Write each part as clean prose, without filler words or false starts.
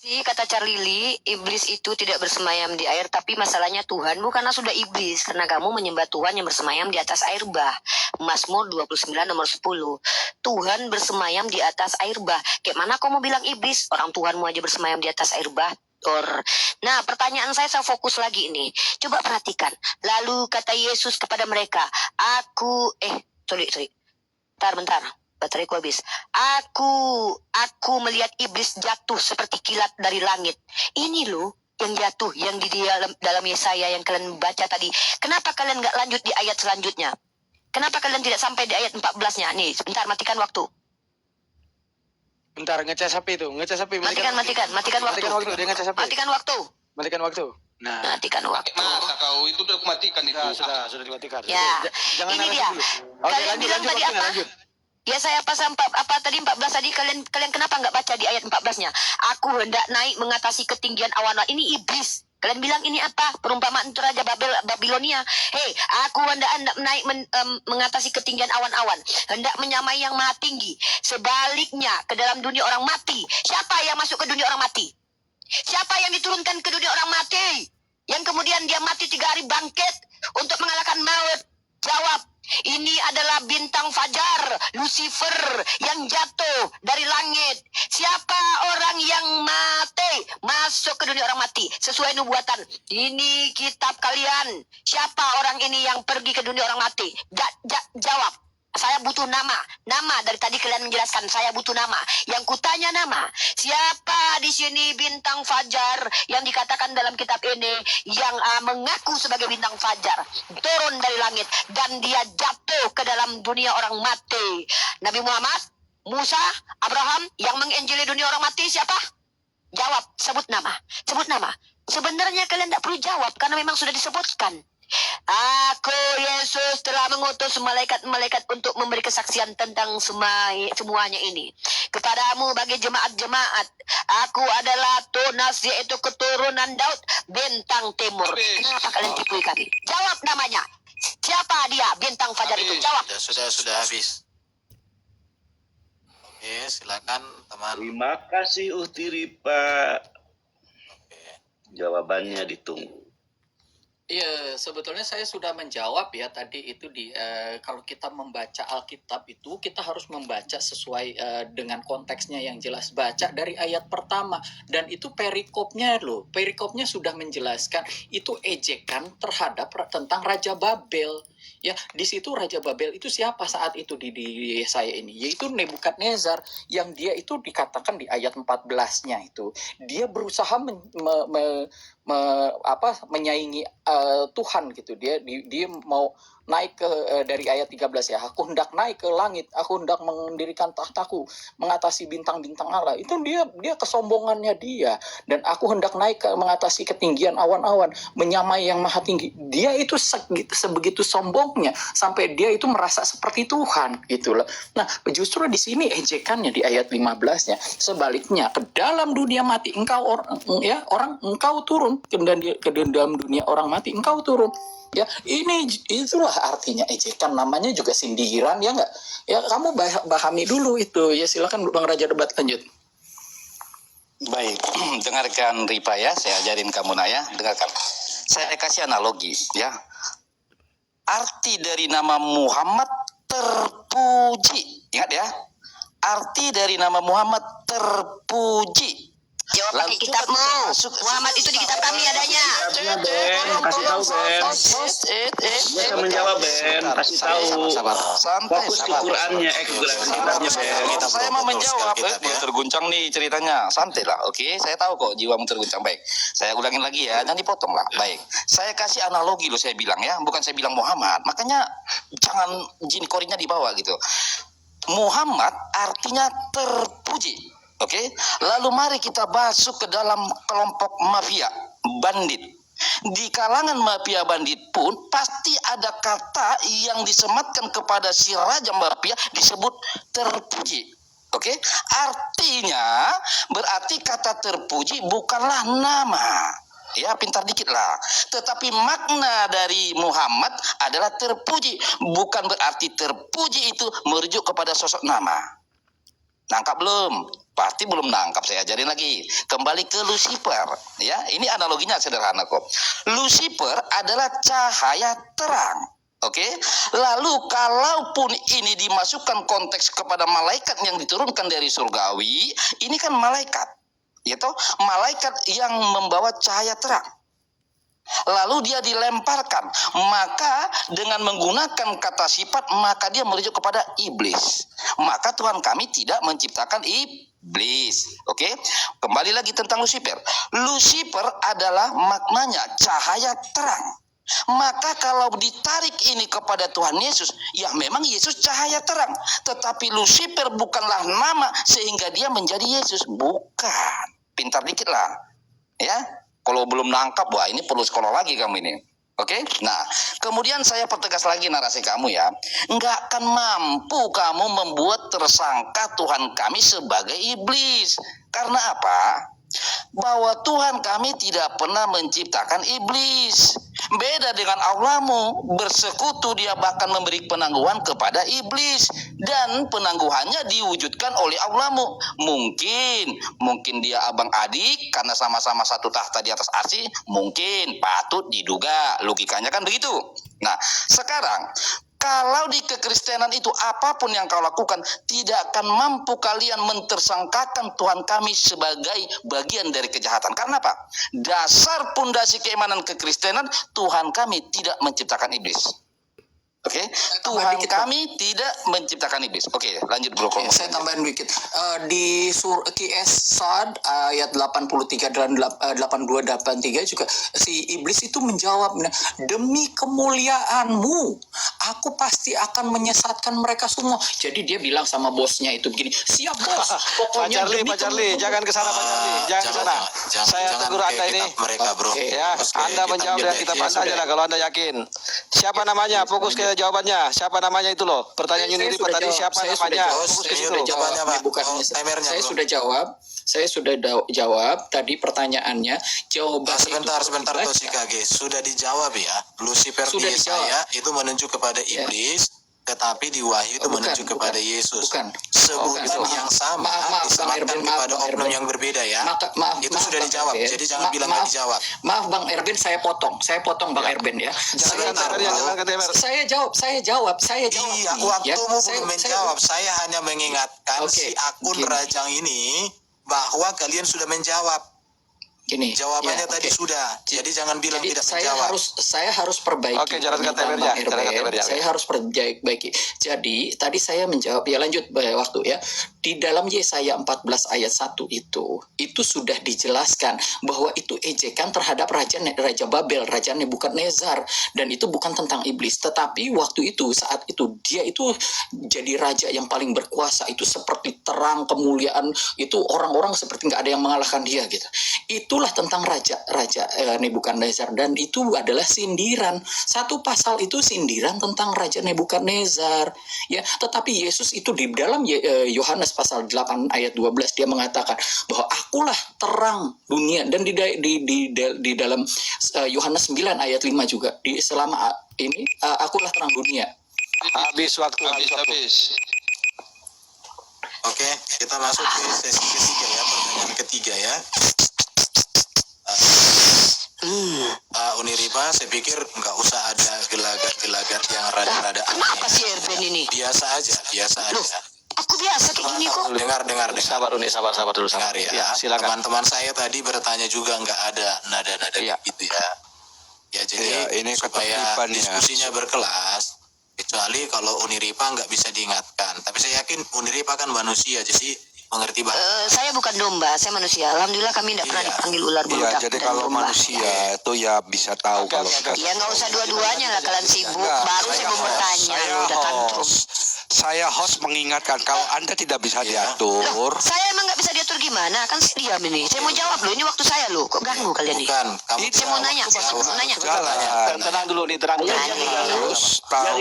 Kata Charlie, iblis itu tidak bersemayam di air, tapi masalahnya Tuhanmu karena sudah iblis, karena kamu menyembah Tuhan yang bersemayam di atas air bah. Mazmur 29 nomor 10. Tuhan bersemayam di atas air bah. Kayak mana kau mau bilang iblis? Orang Tuhanmu aja bersemayam di atas air bah. Nah, pertanyaan saya fokus lagi ini. Coba perhatikan. Lalu kata Yesus kepada mereka, sorry. Bentar. Bateraiku habis. Aku melihat iblis jatuh seperti kilat dari langit. Ini loh yang jatuh, yang di dalam Yesaya yang kalian baca tadi. Kenapa kalian nggak lanjut di ayat selanjutnya? Kenapa kalian tidak sampai di ayat 14-nya? Nih, sebentar, matikan waktu. Bentar, ngecas HP itu. Ngecas HP. Matikan waktu. Dia ngecas HP. Matikan waktu. Nah, matikan waktu. Masa kau itu udah kumatikan itu. Sudah dimatikan. Ya, Jangan ini dia. Kalian bilang tadi apa? Ya saya pasal 14 tadi kalian kenapa nggak baca di ayat 14-nya? Aku hendak naik mengatasi ketinggian awan. Ini iblis. Kalian bilang ini apa? Perumpamaan itu Raja Babilonia. Hei, aku hendak naik mengatasi ketinggian awan-awan. Hendak menyamai yang maha tinggi. Sebaliknya ke dalam dunia orang mati. Siapa yang masuk ke dunia orang mati? Siapa yang diturunkan ke dunia orang mati? Yang kemudian dia mati 3 hari bangkit untuk mengalahkan maut. Jawab, ini adalah bintang fajar, Lucifer yang jatuh dari langit. Siapa orang yang mati masuk ke dunia orang mati sesuai nubuatan? Ini kitab kalian. Siapa orang ini yang pergi ke dunia orang mati? Jawab. Saya butuh nama. Nama dari tadi kalian menjelaskan. Saya butuh nama. Yang kutanya nama. Siapa di sini bintang fajar yang dikatakan dalam kitab ini yang mengaku sebagai bintang fajar turun dari langit dan dia jatuh ke dalam dunia orang mati? Nabi Muhammad, Musa, Abraham yang menginjili dunia orang mati siapa? Jawab. Sebut nama. Sebenarnya kalian tidak perlu jawab karena memang sudah disebutkan. Aku Yesus telah mengutus malaikat-malaikat untuk memberi kesaksian tentang semuanya ini kepadamu bagi jemaat-jemaat. Aku adalah Tunas, yaitu keturunan Daud, bintang timur. Kenapa kalian tipu kami? Jawab namanya. Siapa dia bintang fajar itu? Jawab. Sudah habis. Oke, silakan teman. Terima kasih Uhtiri Pak. Jawabannya ditunggu. Iya, sebetulnya saya sudah menjawab ya tadi itu kalau kita membaca Alkitab itu kita harus membaca sesuai dengan konteksnya yang jelas. Baca dari ayat pertama dan itu perikopnya loh. Perikopnya sudah menjelaskan itu ejekan terhadap tentang Raja Babel. Ya, di situ Raja Babel itu siapa saat itu di Yesaya ini? Yaitu Nebukadnezar yang dia itu dikatakan di ayat 14-nya itu. Dia berusaha menyaingi Tuhan gitu. Dia mau naik ke dari ayat 13 ya. Aku hendak naik ke langit, aku hendak mendirikan tahtaku, mengatasi bintang-bintang Allah. Itu dia kesombongannya dia. Dan aku hendak naik ke mengatasi ketinggian awan-awan, menyamai yang maha tinggi. Dia itu sebegitu sombongnya sampai dia itu merasa seperti Tuhan gitu loh. Nah, justru di sini ejekannya di ayat 15-nya. Sebaliknya, ke dalam dunia mati engkau engkau turun ke dalam dunia orang mati engkau turun. Ya, itulah artinya ejekan, namanya juga sindiran ya enggak? Ya, kamu pahami dulu itu. Ya, silakan Bang Raja debat lanjut. Baik, dengarkan Ripa ya, saya ajarin kamu Naya, dengarkan. Saya kasih analogi ya. Arti dari nama Muhammad terpuji. Ingat ya. Arti dari nama Muhammad terpuji. Jawab pakai kitabmu. Muhammad itu di kitab kami adanya. Kasih tahu Ben. Bisa menjawab Ben. Kasih tahu. Fokus ke Qurannya, kitabnya Ben. Saya mau menjawab. Terguncang nih ceritanya. Santai lah, oke? Saya tahu kok jiwamu terguncang. Baik, saya ulangin lagi ya. Jangan dipotong lah. Baik, saya kasih analogi loh saya bilang ya. Bukan saya bilang Muhammad. Makanya jangan jin korinya dibawa gitu. Muhammad artinya terpuji. Oke, lalu mari kita masuk ke dalam kelompok mafia bandit. Di kalangan mafia bandit pun pasti ada kata yang disematkan kepada si raja mafia disebut terpuji. Oke, artinya berarti kata terpuji bukanlah nama. Ya, pintar dikit lah. Tetapi makna dari Muhammad adalah terpuji. terpuji. Bukan berarti terpuji itu merujuk kepada sosok nama. Ya, pintar dikit lah. Tetapi makna dari Muhammad adalah terpuji. Bukan berarti terpuji itu merujuk kepada sosok nama. Ya, pintar dikit lah. Tetapi makna dari Muhammad adalah terpuji. Bukan berarti terpuji itu merujuk kepada sosok nama. Ya, pintar dikit lah. Nangkap belum? Pasti belum nangkap, saya ajarin lagi. Kembali ke Lucifer, ya. Ini analoginya sederhana kok. Lucifer adalah cahaya terang. Oke, lalu kalaupun ini dimasukkan konteks kepada malaikat yang diturunkan dari surgawi, ini kan malaikat, yaitu malaikat yang membawa cahaya terang. Lalu dia dilemparkan, maka dengan menggunakan kata sifat, maka dia merujuk kepada iblis. Maka Tuhan kami tidak menciptakan iblis. Oke, kembali lagi tentang Lucifer. Lucifer adalah maknanya cahaya terang. Maka kalau ditarik ini kepada Tuhan Yesus, ya memang Yesus cahaya terang. Tetapi Lucifer bukanlah nama sehingga dia menjadi Yesus. Bukan. Pintar dikit lah, ya. Kalau belum nangkap, wah ini perlu sekolah lagi kamu ini. Oke? Nah, kemudian saya pertegas lagi narasi kamu ya. Nggak akan mampu kamu membuat tersangka Tuhan kami sebagai iblis. Karena apa? Bahwa Tuhan kami tidak pernah menciptakan iblis. Beda dengan Allahmu, bersekutu dia bahkan memberi penangguhan kepada iblis. Dan penangguhannya diwujudkan oleh Allahmu. Mungkin dia abang adik karena sama-sama satu tahta di atas arsy. Mungkin patut diduga, logikanya kan begitu. Nah, sekarang kalau di kekristenan itu apapun yang kau lakukan tidak akan mampu kalian mentersangkakan Tuhan kami sebagai bagian dari kejahatan. Karena apa? Dasar pondasi keimanan kekristenan, Tuhan kami tidak menciptakan iblis. Oke, Tuhan kami tidak menciptakan iblis. Oke, lanjut bro. Saya tambahin dikit. Di QS Sad ayat 83 dan 8283 juga si iblis itu menjawab, demi kemuliaanmu aku pasti akan menyesatkan mereka semua. Jadi dia bilang sama bosnya itu begini, siap bos, pokoknya Pak Charlie, jangan ke sana Pak Charlie, jangan ke sana. Saya tegur Anda ini. Mereka bro. Ya, Anda menjawab dengan kita Anda aja lah kalau Anda yakin. Siapa namanya? Fokus ke jawabannya. Siapa namanya itu loh? Pertanyaan Unity tadi siapa namanya? Fokus ke situ. Saya sudah jawab. Saya sudah jawab tadi pertanyaannya. Jawaban Sebentar Toshikage, sudah dijawab ya. Lucifer di Yesaya itu menunjuk kepada iblis, tetapi di Wahyu itu menunjuk kepada Yesus. Sebutan yang sama disematkan kepada oknum yang berbeda ya. Itu sudah dijawab. Jadi jangan bilang nggak dijawab. Maaf Bang Erben, saya potong Bang Erben ya. Saya jawab. Iya, waktumu belum menjawab. Saya hanya mengingatkan si akun Rajang ini bahwa kalian sudah menjawab. Gini, jawabannya tadi sudah. Jadi jangan bilang tidak menjawab. Saya harus perbaiki. Oke, jalan KTP-nya. Saya harus perbaiki. Jadi tadi saya menjawab, ya lanjut waktu ya. Di dalam Yesaya 14 ayat 1 itu sudah dijelaskan bahwa itu ejekan terhadap Raja Babel, Raja Nebukadnezar, dan itu bukan tentang iblis. Tetapi waktu itu, saat itu dia itu jadi raja yang paling berkuasa, itu seperti terang kemuliaan, itu orang-orang seperti nggak ada yang mengalahkan dia gitu. Itulah tentang Raja Nebukadnezar, dan itu adalah sindiran. Satu pasal itu sindiran tentang Raja Nebukadnezar. Ya, tetapi Yesus itu di dalam Yohanes pasal 8 ayat 12 dia mengatakan bahwa akulah terang dunia, dan di dalam Yohanes 9 ayat 5 juga selama ini akulah terang dunia. Habis waktu. Oke, kita masuk ke sesi ketiga ya, pertanyaan ketiga ya. Uniriba, saya pikir nggak usah ada gelagat-gelagat yang rada-rada aneh. Kenapa sih Erben ini? Biasa aja. Aku biasa kayak gini kok. Dengar. Sabar dulu. Dengar ya. Silakan. Teman-teman saya tadi bertanya juga nggak ada nada-nada gitu ya. Ya jadi ini supaya ketertiban ya. diskusinya berkelas. Kecuali kalau Uniripa nggak bisa diingatkan. Tapi saya yakin Uniripa kan manusia, jadi mengerti bahasa. Saya bukan domba, saya manusia. Alhamdulillah kami tidak pernah dipanggil ular beludak. Iya, jadi dan kalau domba. manusia itu ya bisa tahu kalau Ya nggak usah dua-duanya lah, kalian sibuk. Baru saya mau bertanya, udah tantrum. Saya host mengingatkan kalau Anda tidak bisa diatur. Loh, saya emang nggak bisa diatur gimana? Kan saya diam ini. Saya mau jawab loh, ini waktu saya loh. Kok ganggu kalian nih? Bukan, kamu Saya mau nanya. Tenang dulu nih, tenang dulu. Harus tahu.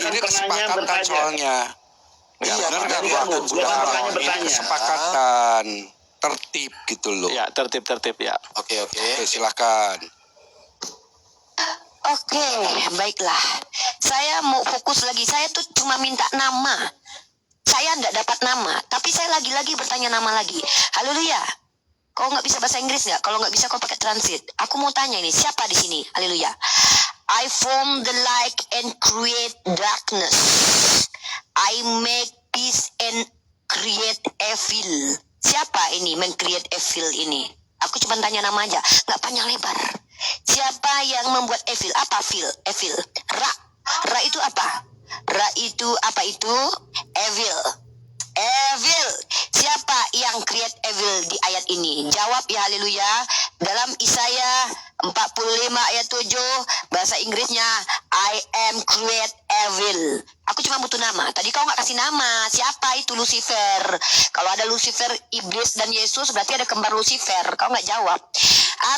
Ini kesepakatan soalnya. Iya, benar kan biarkan bertanya. Kesepakatan tertib gitu loh. Ya, tertib ya. Oke. Silakan. Oke, baiklah. Saya mau fokus lagi. Saya tuh cuma minta nama. saya tidak dapat nama, tapi saya lagi-lagi bertanya nama lagi. Haleluya. Kau nggak bisa bahasa Inggris nggak? Kalau nggak bisa kau pakai translate. Aku mau tanya ini, siapa di sini? Haleluya. I form the light and create darkness. I make peace and create evil. Siapa ini men-create evil ini? Aku cuma tanya nama aja, nggak panjang lebar. Siapa yang membuat evil? Apa evil? Ra. Ra itu apa? Ra itu apa itu? Evil. Evil. Siapa yang create evil di ayat ini? Jawab ya haleluya. Dalam Isaya 45 ayat 7 bahasa Inggrisnya I am create evil. Aku cuma butuh nama. Tadi kau nggak kasih nama. Siapa itu Lucifer? Kalau ada Lucifer, iblis dan Yesus berarti ada kembar Lucifer. Kau nggak jawab.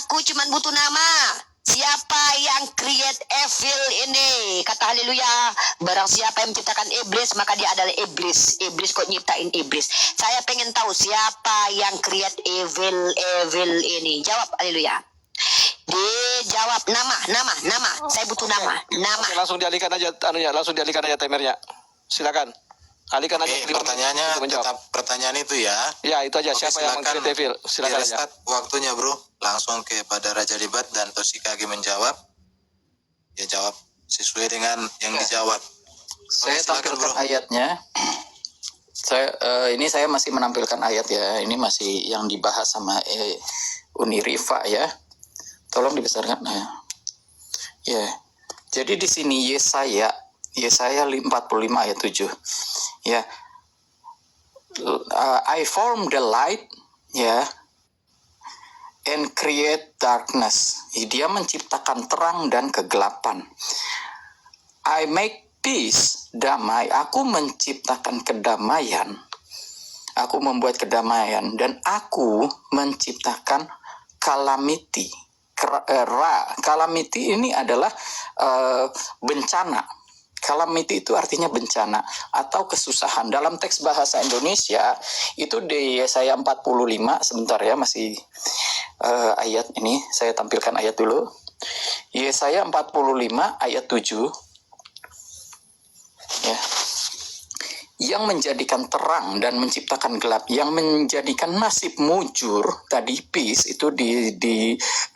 Aku cuma butuh nama. Siapa yang create evil ini? Kata haleluya. Barang siapa yang menciptakan iblis, maka dia adalah iblis. Iblis kok nyiptain iblis? Saya pengen tahu siapa yang create evil ini. Jawab haleluya. Dijawab nama. Saya butuh nama. Oke, langsung dialihkan aja timernya. Silakan. Alihkan aja. Pertanyaannya tetap pertanyaan itu ya. Ya, itu aja. Siapa yang meng-create evil? Silakan aja. Restart waktunya, Bro. Langsung kepada Raja Debat dan Toshikage menjawab. Ya jawab sesuai dengan yang dijawab. Saya silakan, tampilkan Bro. ayatnya. Ini saya masih menampilkan ayat ya. Ini masih yang dibahas sama Uni Rifa ya. Tolong dibesarkan. Ya. Jadi di sini Yesaya 45 ayat 7. Ya. I form the light ya and create darkness. Dia menciptakan terang dan kegelapan. I make peace, damai. Aku menciptakan kedamaian. Aku membuat kedamaian dan aku menciptakan calamity. Calamity ini adalah bencana. Calamity itu artinya bencana atau kesusahan. Dalam teks bahasa Indonesia itu di Yesaya 45, sebentar ya, masih ayat ini saya tampilkan ayat dulu. Yesaya 45 ayat 7. Ya. Yang menjadikan terang dan menciptakan gelap, yang menjadikan nasib mujur, tadi peace itu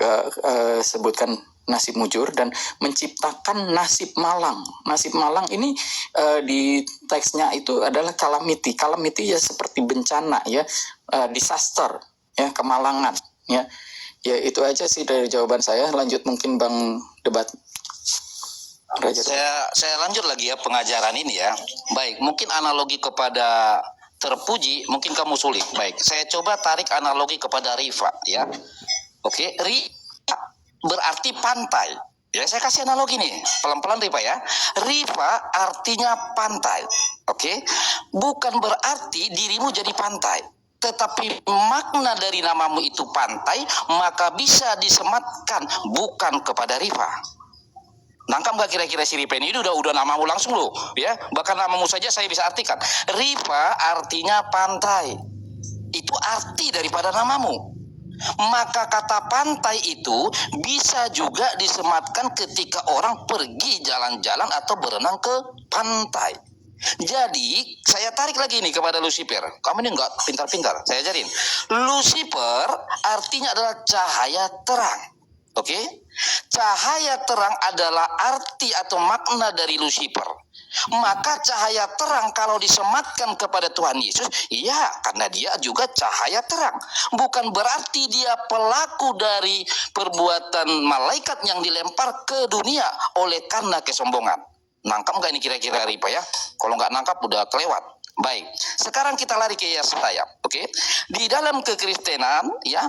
disebutkan nasib mujur, dan menciptakan nasib malang. Nasib malang ini di teksnya itu adalah calamity. Calamity ya seperti bencana ya, disaster ya, kemalangan ya. Ya itu aja sih dari jawaban saya. Lanjut mungkin Bang Debat. Raja. Saya lanjut lagi ya pengajaran ini ya. Baik, mungkin analogi kepada terpuji mungkin kamu sulit. Baik, saya coba tarik analogi kepada Rifa ya. Oke, Rifa berarti pantai. Ya, saya kasih analogi nih, pelan-pelan Rifa ya. Rifa artinya pantai. Oke, bukan berarti dirimu jadi pantai. Tetapi makna dari namamu itu pantai, maka bisa disematkan bukan kepada Rifa. Nangkap gak kira-kira si Rifa ini udah namamu langsung loh ya. Bahkan namamu saja saya bisa artikan. Rifa artinya pantai. Itu arti daripada namamu. Maka kata pantai itu bisa juga disematkan ketika orang pergi jalan-jalan atau berenang ke pantai. Jadi saya tarik lagi nih kepada Lucifer. Kamu ini nggak pintar-pintar, saya ajarin. Lucifer artinya adalah cahaya terang. Oke, cahaya terang adalah arti atau makna dari Lucifer. Maka cahaya terang kalau disematkan kepada Tuhan Yesus, ya karena dia juga cahaya terang. Bukan berarti dia pelaku dari perbuatan malaikat yang dilempar ke dunia oleh karena kesombongan. Nangkap nggak ini kira-kira Rifa ya? Kalau nggak nangkap udah kelewat. Baik, sekarang kita lari ke Yesaya, oke? Di dalam kekristenan, ya,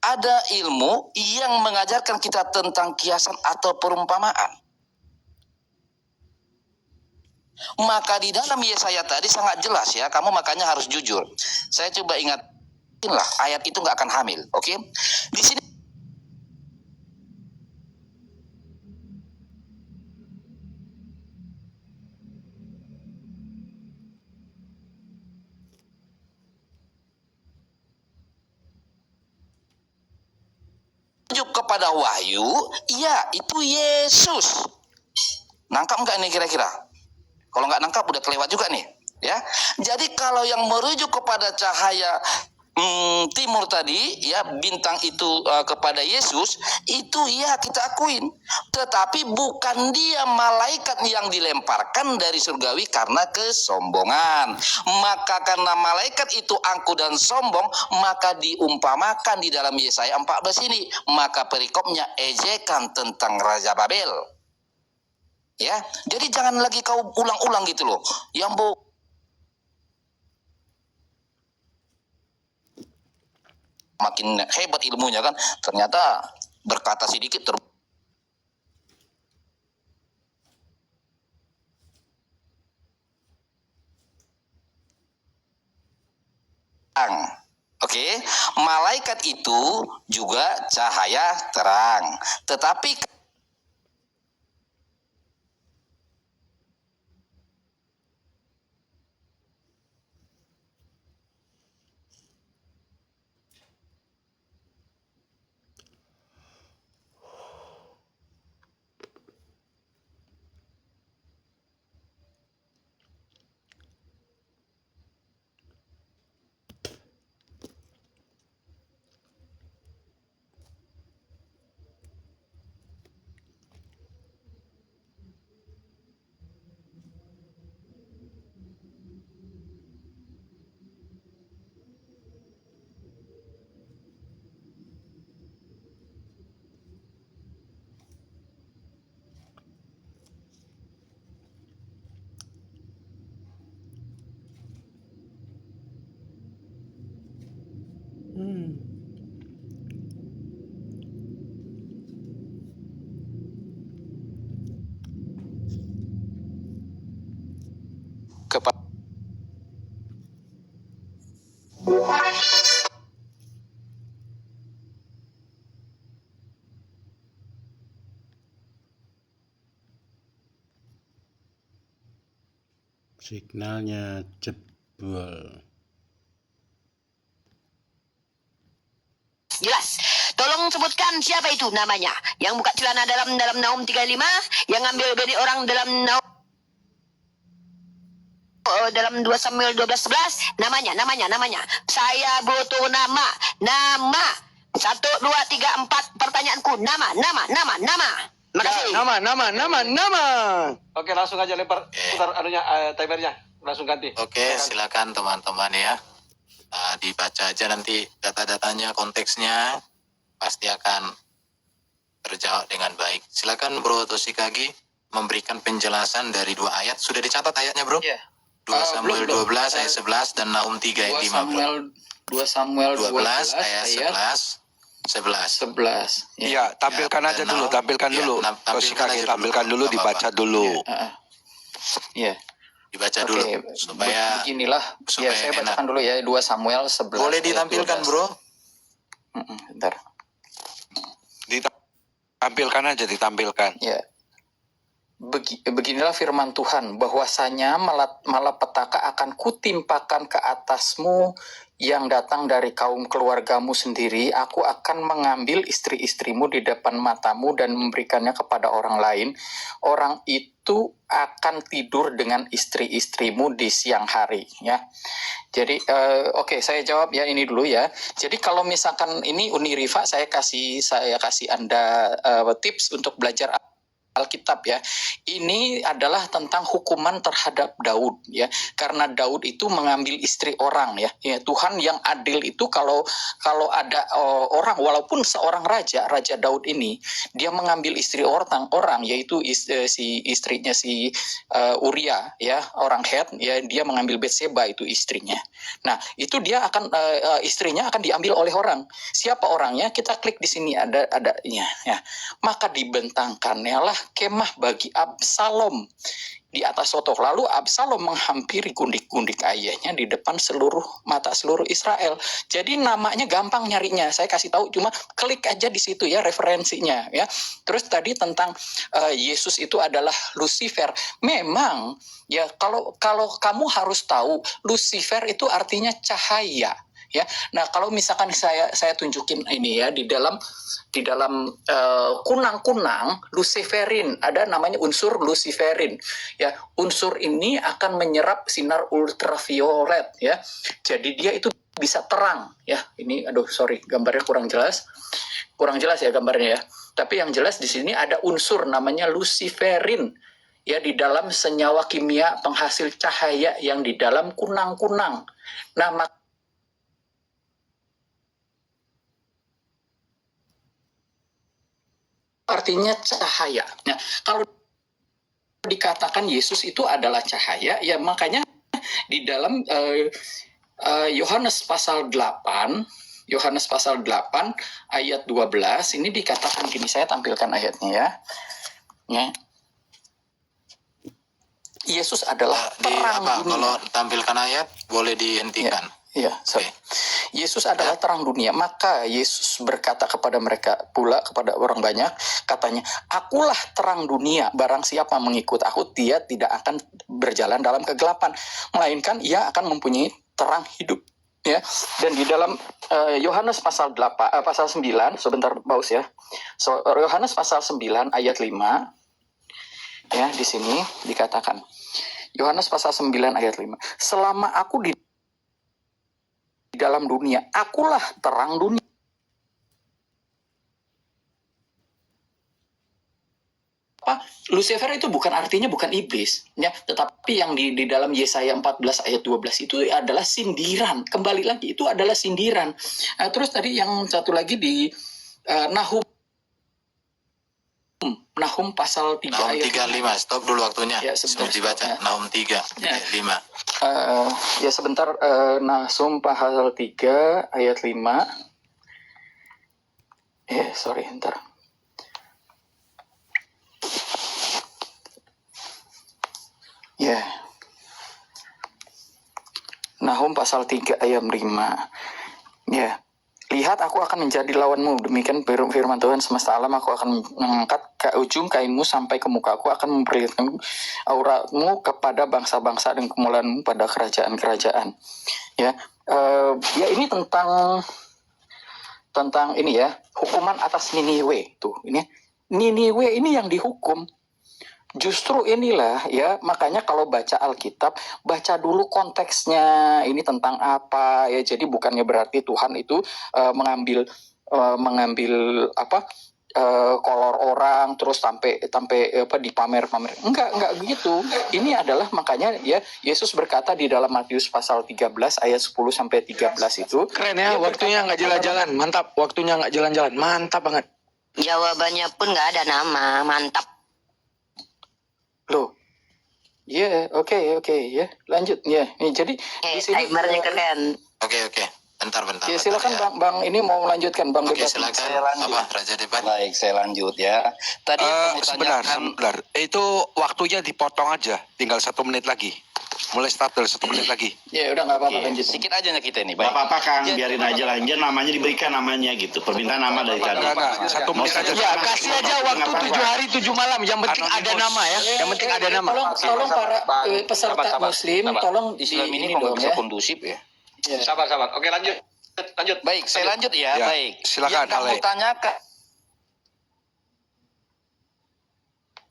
ada ilmu yang mengajarkan kita tentang kiasan atau perumpamaan. Maka di dalam Yesaya tadi sangat jelas ya, kamu makanya harus jujur. Saya coba ingatin lah, ayat itu nggak akan hamil, oke? Di sini kepada wahyu, ya itu Yesus. Nangkap nggak ini kira-kira? Kalau nggak nangkap udah kelewat juga nih, Ya, jadi kalau yang merujuk kepada cahaya timur tadi, ya bintang itu kepada Yesus, itu ya kita akuin. Tetapi bukan dia malaikat yang dilemparkan dari surgawi karena kesombongan. Maka karena malaikat itu angkuh dan sombong, maka diumpamakan di dalam Yesaya 14 ini. Maka perikopnya ejekan tentang Raja Babel. Ya, jadi jangan lagi kau ulang-ulang gitu loh. Yang makin hebat ilmunya kan, ternyata berkata sedikit terang. Oke, malaikat itu juga cahaya terang, tetapi kepada Signalnya jebol. Jelas. Tolong sebutkan siapa itu namanya. Yang buka celana dalam Nahum 35, yang ngambil benih orang dalam dalam 2 Samuel 12:11, namanya. Saya butuh nama. 1, 2, 3, 4, pertanyaanku, nama. Makasih. Nama. Oke, langsung aja lempar putar timernya. Langsung ganti. Oke, silakan teman-teman ya. Dibaca aja nanti data-datanya, konteksnya pasti akan terjawab dengan baik. Silakan Bro Toshikagi memberikan penjelasan dari 2 ayat. Sudah dicatat ayatnya, Bro? Iya. 2 Samuel 12 ayat 11 dan Nahum 3 ayat 5, Bro. 2 Samuel 12 ayat 11. Iya, tampilkan Ya, aja dan dulu, Nahum- tampilkan ya, dulu. tampilkan aja Tampilkan dulu, Nggak dibaca apa-apa. dulu. Iya. Dibaca Oke, dulu supaya beginilah. Ya, supaya saya enak. bacakan dulu ya 2 Samuel 11. Boleh ayat ditampilkan, 12. Bro? Bentar. Ditampilkan. Ya. Beginilah firman Tuhan, bahwasanya malapetaka akan kutimpakan ke atasmu yang datang dari kaum keluargamu sendiri. Aku akan mengambil istri-istrimu di depan matamu dan memberikannya kepada orang lain. Orang itu akan tidur dengan istri-istrimu di siang hari, ya. Jadi oke, saya jawab ya ini dulu ya. Jadi kalau misalkan ini Uni Rifa, saya kasih Anda tips untuk belajar Alkitab ya. Ini adalah tentang hukuman terhadap Daud ya. Karena Daud itu mengambil istri orang ya. Ya, Tuhan yang adil itu kalau ada orang, walaupun seorang Raja Daud ini, dia mengambil istri orang yaitu si istrinya si Uria ya, orang Het ya, dia mengambil Betseba itu istrinya. Nah, itu dia akan istrinya akan diambil oleh orang. Siapa orangnya? Kita klik di sini adanya ya. Maka dibentangkannya lah kemah bagi Absalom di atas sotoh. Lalu Absalom menghampiri gundik-gundik ayahnya di depan mata seluruh Israel. Jadi namanya gampang nyarinya. Saya kasih tahu, cuma klik aja di situ ya referensinya ya. Terus tadi tentang Yesus itu adalah Lucifer. Memang ya, kalau kamu harus tahu, Lucifer itu artinya cahaya. ya. Nah, kalau misalkan saya tunjukin ini ya di dalam kunang-kunang luciferin, ada namanya unsur luciferin ya. Unsur ini akan menyerap sinar ultraviolet ya. Jadi dia itu bisa terang ya. Ini sorry gambarnya kurang jelas ya gambarnya ya. Tapi yang jelas di sini ada unsur namanya luciferin ya di dalam senyawa kimia penghasil cahaya yang di dalam kunang-kunang. Nah, artinya cahaya. Nah, kalau dikatakan Yesus itu adalah cahaya, ya makanya di dalam Yohanes pasal 8 ayat 12 ini dikatakan gini, saya tampilkan ayatnya ya. Ya. Yesus adalah terang dunia. Kalau tampilkan ayat boleh dihentikan. Iya, sorry. Yesus adalah terang dunia. Maka Yesus berkata kepada mereka pula, kepada orang banyak, katanya, akulah terang dunia. Barang siapa mengikut aku, dia tidak akan berjalan dalam kegelapan, melainkan ia akan mempunyai terang hidup. Ya, dan di dalam Yohanes pasal 9, sebentar Paus ya. Yohanes pasal 9 ayat 5. Ya, di sini dikatakan. Yohanes pasal 9 ayat 5. Selama aku di dalam dunia, akulah terang dunia. Lucifer itu artinya bukan iblis ya, tetapi yang di dalam Yesaya 14 ayat 12 itu adalah sindiran. Kembali lagi itu adalah sindiran. Terus tadi yang satu lagi di Nahum pasal 3 Nahum ayat 3:5. Stop dulu waktunya. Ya, Sebelum dibaca. Ya. Nahum 3 Ya. 5. Ya sebentar, Nahum pasal 3 ayat 5. Sorry, ntar. Ya. Nahum pasal 3 ayat 5. Ya. Lihat, aku akan menjadi lawanmu. Demikian firman Tuhan semesta alam. Aku akan mengangkat ke ujung kainmu sampai ke muka. Aku akan memperlihatkan auramu kepada bangsa-bangsa dan kemuliaanmu pada kerajaan-kerajaan. Ya, ya ini tentang ini ya, hukuman atas Niniwe. Tuh, ini Niniwe ini yang dihukum. Justru inilah ya, makanya kalau baca Alkitab, baca dulu konteksnya ini tentang apa ya. Jadi bukannya berarti Tuhan itu mengambil kolor orang terus sampai dipamer-pamer. Enggak gitu. Ini adalah makanya ya Yesus berkata di dalam Matius pasal 13 ayat 10 sampai 13 itu. Keren ya, waktunya nggak jalan-jalan. Mantap, waktunya nggak jalan-jalan. Mantap banget. Jawabannya pun nggak ada nama. Mantap. Loh. Ya, oke, ya. Lanjut ya. Jadi di sini timernya keren. Oke. Bentar. Ya, silakan ya. Bang ini mau melanjutkan Bang. Oke, silakan. Raja Debat. Baik, saya lanjut ya. Tadi sebentar. Itu waktunya dipotong aja. Tinggal 1 menit lagi. Mulai start dari 1 menit lagi. Ya udah nggak apa-apa, lanjut. Sedikit aja nggak kita ini. Nggak apa-apa Kang, biarin aja lanjut, namanya diberikan namanya gitu. Permintaan nama dari tadi. Enggak, 1 menit aja. Ya, kasih aja waktu 7 hari 7 malam. Yang penting ada nama ya. Yang penting ada nama. Tolong para peserta Muslim, tolong Islam ini dong kok bisa ya. kondusif ya. Sabar. Oke, lanjut. Baik, saya lanjut ya. Ya, Baik. silakan, Yang kamu Ale. tanyakan.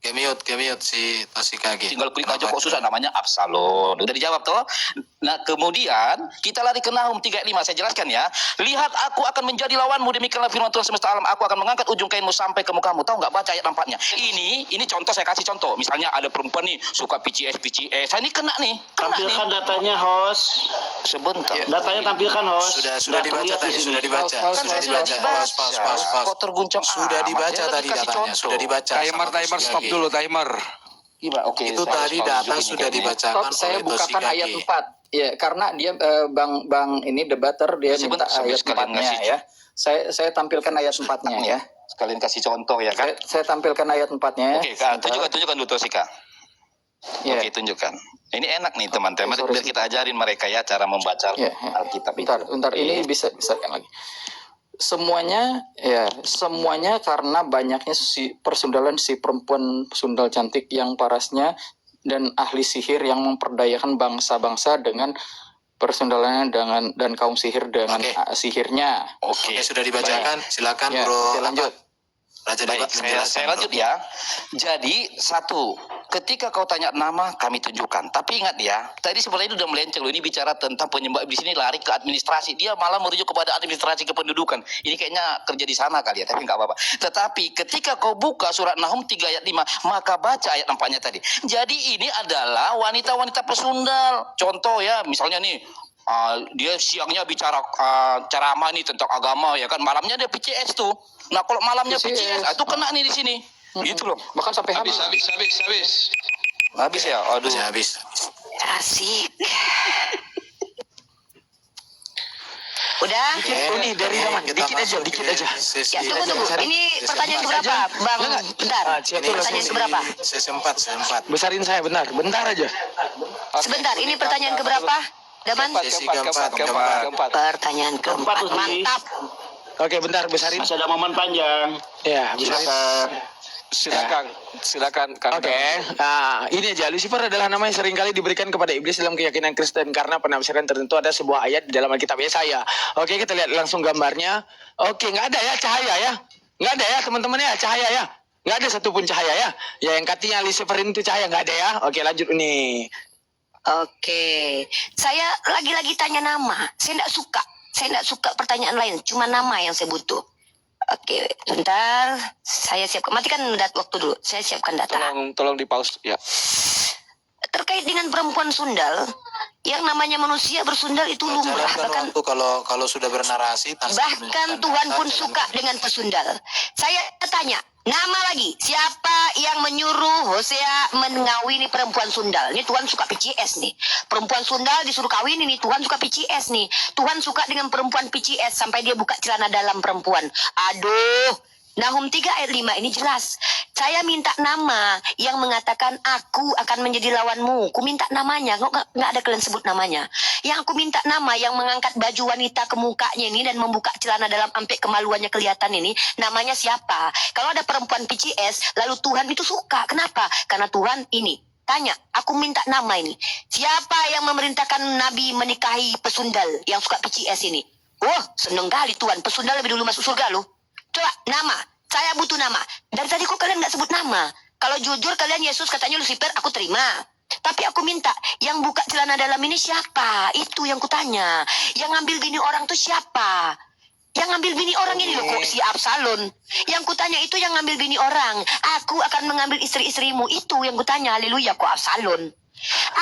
Kemiut si Toshikage. Tinggal klik aja kok susah, namanya Absalom. Udah dijawab toh. Nah, kemudian kita lari ke Nahum 3:5. Saya jelaskan ya. Lihat, aku akan menjadi lawanmu, demikianlah firman Tuhan semesta alam. Aku akan mengangkat ujung kainmu sampai ke mukamu. Tahu nggak baca ayat 4-nya? Ini contoh, saya kasih contoh. Misalnya ada perempuan nih suka PCS. Saya ini kena nih. Tampilkan datanya, host. Sebentar. Datanya tampilkan, host. Sudah dibaca tadi, sudah dibaca. Pas. Kok terguncang? Sudah dibaca tadi datanya, sudah dibaca. Timer, stop dulu timer. Gimana? Oke. Itu tadi data sudah dibacakan Saya oleh bukakan ayat Toshikage. 4. Ya, karena dia Bang ini debater dia minta ayat 4-nya ya. Saya tampilkan ayat 4-nya ya. Sekalian kasih contoh ya kan. Saya tampilkan ayat 4-nya ya. Oke, tunjukkan dulu Toshika. Ya. Oke, tunjukkan. Ini enak nih teman-teman. Sorry. Biar kita ajarin mereka ya cara membaca Alkitab itu. Bentar, ini bisa kan lagi. Semuanya karena banyaknya persundalan si perempuan sundal cantik yang parasnya dan ahli sihir yang memperdayakan bangsa-bangsa dengan persundalannya dan kaum sihir dengan sihirnya. Oke. Sudah dibacakan. Silakan Ya, Bro. lanjut. Raja Baik, Debat saya menjelaskan, lanjut Bro. ya. Jadi satu, ketika kau tanya nama, kami tunjukkan. Tapi ingat ya, tadi sebenarnya udah melenceng loh. Ini bicara tentang penyembah iblis ini lari ke administrasi. Dia malah merujuk kepada administrasi kependudukan. Ini kayaknya kerja di sana kali ya, tapi nggak apa-apa. Tetapi ketika kau buka surat Nahum 3 ayat 5, maka baca ayat 4-nya tadi. Jadi ini adalah wanita-wanita pesundal. Contoh ya, misalnya nih, dia siangnya bicara ceramah nih tentang agama ya kan, malamnya dia PCS tuh. Nah kalau malamnya PCS, itu kena nih di sini, gitu loh. Bahkan sampai Habis. Habis ya, aduh. Habis. Asik. Udah? Ini dari zaman dikit aja. Ya, tunggu. Ini pertanyaan keberapa, Bang? Bentar. Pertanyaan keberapa? Sesi 4. Besarin saya bentar aja. Sebentar, ini pertanyaan keberapa? Daman? Sesi keempat. Pertanyaan keempat. Mantap. Oke, bentar besarin. Masih ada momen panjang. Ya, besarin. Silakan Kang. Oke, nah ini aja, Lucifer adalah nama yang seringkali diberikan kepada iblis dalam keyakinan Kristen karena penafsiran tertentu ada sebuah ayat di dalam Alkitab Yesaya. Oke, kita lihat langsung gambarnya. Oke, nggak ada ya cahaya ya, nggak ada ya teman-teman ya cahaya ya, nggak ada satupun cahaya ya. Ya yang katanya Lucifer itu cahaya nggak ada ya. Oke, lanjut nih. Oke. Saya lagi-lagi tanya nama. Saya nggak suka pertanyaan lain. Cuma nama yang saya butuh. Oke, bentar. Saya siapkan. Matikan waktu dulu. Saya siapkan data. Tolong di pause ya. Terkait dengan perempuan sundal, yang namanya manusia bersundal itu lumrah. Jalankan waktu kalau sudah bernarasi. Bahkan Tuhan pun suka dengan pesundal. Saya tanya, nama lagi. Siapa yang menyuruh Hosea mengawini perempuan sundal? Ini Tuhan suka PCS nih. Perempuan sundal disuruh kawin ini. Tuhan suka PCS nih. Tuhan suka dengan perempuan PCS sampai dia buka celana dalam perempuan. Aduh. Nahum 3 ayat 5 ini jelas. Saya minta nama yang mengatakan aku akan menjadi lawanmu. Ku minta namanya, nggak ada kalian sebut namanya. Yang aku minta nama yang mengangkat baju wanita ke mukanya ini dan membuka celana dalam sampai kemaluannya kelihatan ini. Namanya siapa? Kalau ada perempuan PCS, lalu Tuhan itu suka. Kenapa? Karena Tuhan ini. Tanya, aku minta nama ini. Siapa yang memerintahkan Nabi menikahi pesundal yang suka PCS ini? Wah, seneng kali Tuhan. Pesundal lebih dulu masuk surga loh. Coba nama, saya butuh nama. Dari tadi kok kalian nggak sebut nama? Kalau jujur kalian Yesus katanya Lucifer, aku terima. Tapi aku minta, yang buka celana dalam ini siapa? Itu yang kutanya. Yang ngambil bini orang tuh siapa? Yang ngambil bini orang ini loh kok si Absalom. Yang kutanya itu yang ngambil bini orang. Aku akan mengambil istri-istrimu. Itu yang kutanya. Haleluya kok Absalom.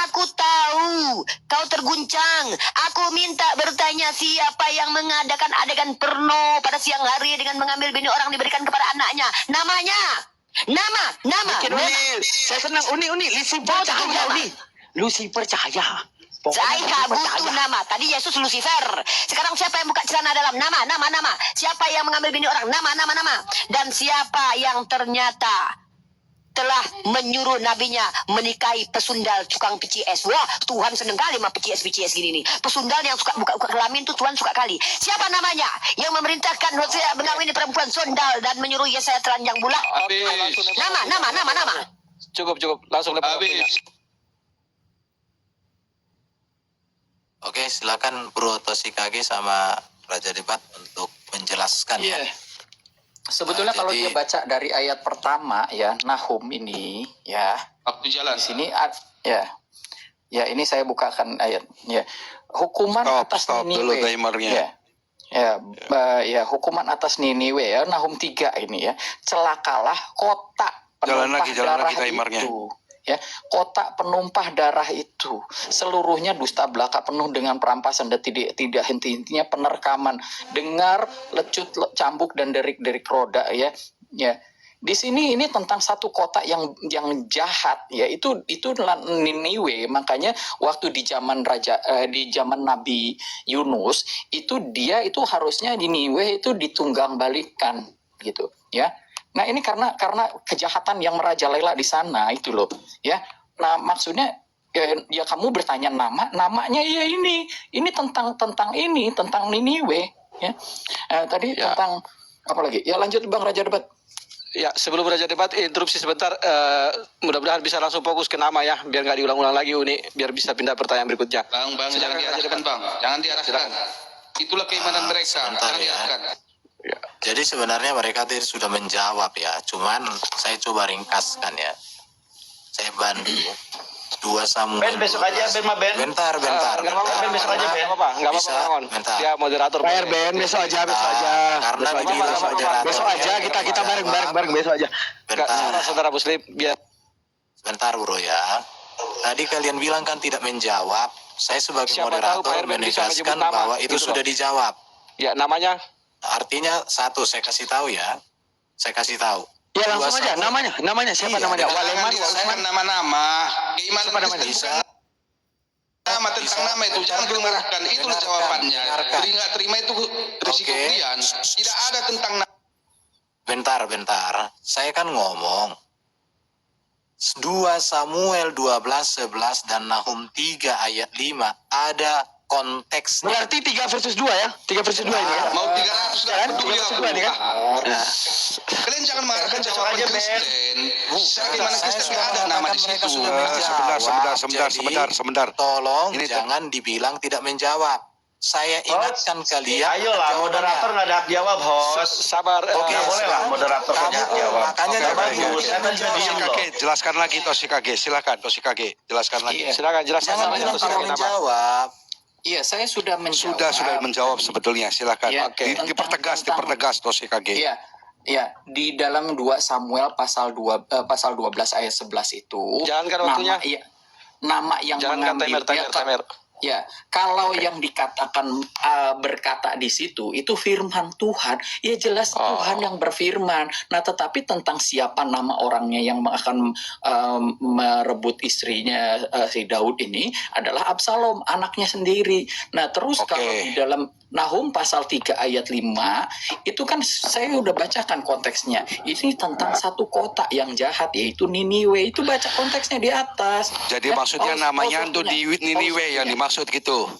Aku tahu kau terguncang. Aku minta bertanya siapa yang mengadakan adegan porno pada siang hari dengan mengambil bini orang diberikan kepada anaknya. Namanya. Nama. Saya senang. Uni. Lucifer cahaya. Lucifer cahaya. Saya butuh nama. Tadi Yesus Lucifer. Sekarang siapa yang buka celana dalam? Nama. Siapa yang mengambil bini orang? Nama. Dan siapa yang ternyata telah menyuruh nabinya menikahi pesundal tukang PCS. Wah, Tuhan seneng kali sama PCS gini nih. Pesundal yang suka buka kelamin tuh Tuhan suka kali. Siapa namanya yang memerintahkan Hosea mengawini perempuan sundal dan menyuruh Yesaya telanjang bulat? Nama. Cukup. Langsung lepas. Oke, silakan Bro Toshikage sama Raja Debat untuk menjelaskan ya. Sebetulnya kalau dia baca dari ayat pertama ya, Nahum ini ya. Waktu jalan. Di sini ya ini saya bukakan ayat ya. Hukuman atas dulu Niniwe. timernya. Ya, hukuman atas Niniwe ya, Nahum 3 ini ya. Celakalah kota penumpah darah itu. Ya, kota penumpah darah itu seluruhnya dusta belaka, penuh dengan perampasan dan tidak henti-hentinya penerkaman, dengar lecut cambuk dan derik-derik roda ya. Di sini ini tentang satu kota yang jahat ya, itu Niniwe. Makanya waktu di zaman Nabi Yunus itu dia itu harusnya Niniwe itu ditunggang balikan gitu ya. Nah ini karena kejahatan yang merajalela di sana itu loh ya. Nah maksudnya ya kamu bertanya namanya ya ini tentang Niniwe ya. Tadi tentang apa lagi? Ya lanjut Bang Raja Debat. Ya, sebelum Raja debat, interupsi sebentar. Mudah-mudahan bisa langsung fokus ke nama ya, biar nggak diulang-ulang lagi Uni, biar bisa pindah pertanyaan berikutnya. Bang, jangan Silakan, diarahkan, Bang. Jangan diarahkan. Itulah keimanan mereka. Sebentar Jangan ya. diarahkan. Jadi sebenarnya mereka tadi sudah menjawab ya, cuman saya coba ringkaskan ya. Saya bantu 2 Samuel. Ben besok aja Ben mah Ben. Bentar. Nggak apa-apa, Ben, besok aja, Ben. Nggak apa-apa, nggak apa-apa, Bisa, Bangun. bentar. Dia moderator. Bayar Ben, besok aja. Karena Besok begini, aja. saudara. Besok aja kita bareng besok aja. Bentar. Saudara Muslim, biar Bentar bro ya. Tadi kalian bilang kan tidak menjawab. Saya sebagai Siapa tahu moderator Pak Herben bisa menegaskan menyebut nama, bahwa itu gitu sudah loh. dijawab. ya namanya. Artinya satu, saya kasih tahu ya. Saya kasih tahu. Ya langsung 2 aja, Samuel. namanya siapa Iya, namanya? jangan Waleman, Jangan diarahkan nama-nama. Keimanan Siapa namanya? Kristen bukan nama tentang nama itu. Jangan mengarahkan. Itulah jawabannya. Dengarkan. Terima itu risiko Oke. kalian. Tidak ada tentang nama. Bentar. Saya kan ngomong 2 Samuel 12:11 dan Nahum 3 ayat 5 ada konteksnya. Berarti 3 versus 2 ya? 3 versus 2 ini ya? Mau 300 Kan? dan 3 versus 2 ini kan? Kalian jangan mengarahkan Besok jawaban aja, Ben. Kristen. Secara keimanan Saya Kristen sudah tidak ada nama di mengatakan mereka situ. sudah menjawab. sebentar. Tolong Ini jangan dibilang tidak menjawab. Saya ingatkan kalian. Ayolah, jawabannya. moderator nggak ada hak jawab, host. Sabar. Oke, boleh lah moderator Kamu punya hak jawab. makanya Oke, jangan bagus. Saya kan juga diem loh. Jelaskan lagi Toshikage. Silakan Toshikage, jelaskan lagi. Iya. Silakan jelaskan Jangan namanya bilang kalau Toshikage nama. menjawab. Iya, saya sudah menjawab. Sudah menjawab sebetulnya. Silakan. Iya, Oke. tentang- Dipertegas Toshikage. Iya. Ya, di dalam 2 Samuel pasal 12 ayat 11 itu Jalankan waktunya. nama yang Jangan mengambil timer. Ya, kalau yang dikatakan berkata di situ itu firman Tuhan, ya jelas Tuhan yang berfirman. Nah, tetapi tentang siapa nama orangnya yang akan merebut istrinya si Daud ini adalah Absalom, anaknya sendiri. Nah, terus Oke. kalau di dalam Nahum pasal 3 ayat 5 itu kan saya udah bacakan konteksnya. Ini tentang satu kota yang jahat yaitu Niniwe. Itu baca konteksnya di atas. Jadi Ya, maksudnya namanya untuk di Niniwe yang dimaksud gitu.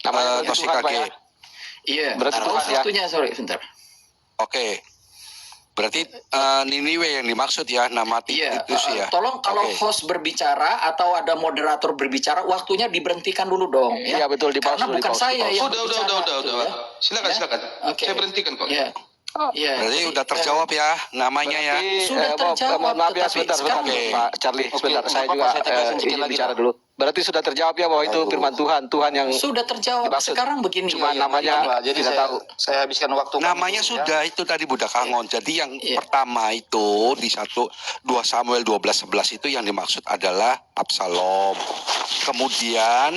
Nama Toshikage. Iya, Berarti pause Tuhan ya? waktunya, sorry, bentar. Oke. Berarti Niniwe yang dimaksud ya, nama Iya, itu sih ya. tolong kalau Oke. host berbicara atau ada moderator berbicara, waktunya diberhentikan dulu dong. Iya, betul, di pause Karena dulu, bukan di pause, saya di pause. yang Udah. berbicara, ya. Silakan. Oke. Saya berhentikan kok. Iya. Iya. Berarti Jadi, udah terjawab ya namanya ya. Sudah terjawab, Maaf ya tetapi sebentar sekarang Oke, Pak Charlie, sebentar saya nggak juga apa-apa, saya tegasin sedikit izin lagi bicara lah. dulu. Berarti sudah terjawab ya bahwa itu firman Tuhan yang sudah terjawab. dimaksud. Sekarang begini. Cuma ya, namanya Pak, jadi tidak saya, tahu. saya habiskan waktu. Namanya kami dulu, sudah itu tadi Budak Angon. Jadi yang Iya. pertama itu di 2 Samuel 12:11 itu yang dimaksud adalah Absalom. Kemudian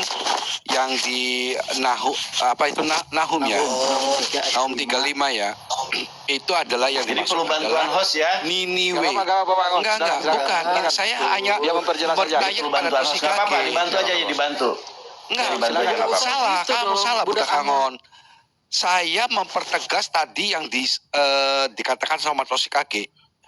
yang di Nahum ya. Nahum 35 ya. Itu adalah yang Jadi dimaksud perlu bantuan adalah host ya. Niniwe. Nggak apa-apa, Pak Angon. Enggak, Silakan, bukan. silakan. Saya hanya Dia memperjelas saja. berdaya Perlu pada bantuan host. Nggak apa-apa, Toshikage. dibantu aja ya dibantu. Enggak, Dibantu aja, nggak apa-apa. salah, Gitu kamu dong, salah Budak Budak Angon. Saya mempertegas tadi yang dikatakan sama Toshikage,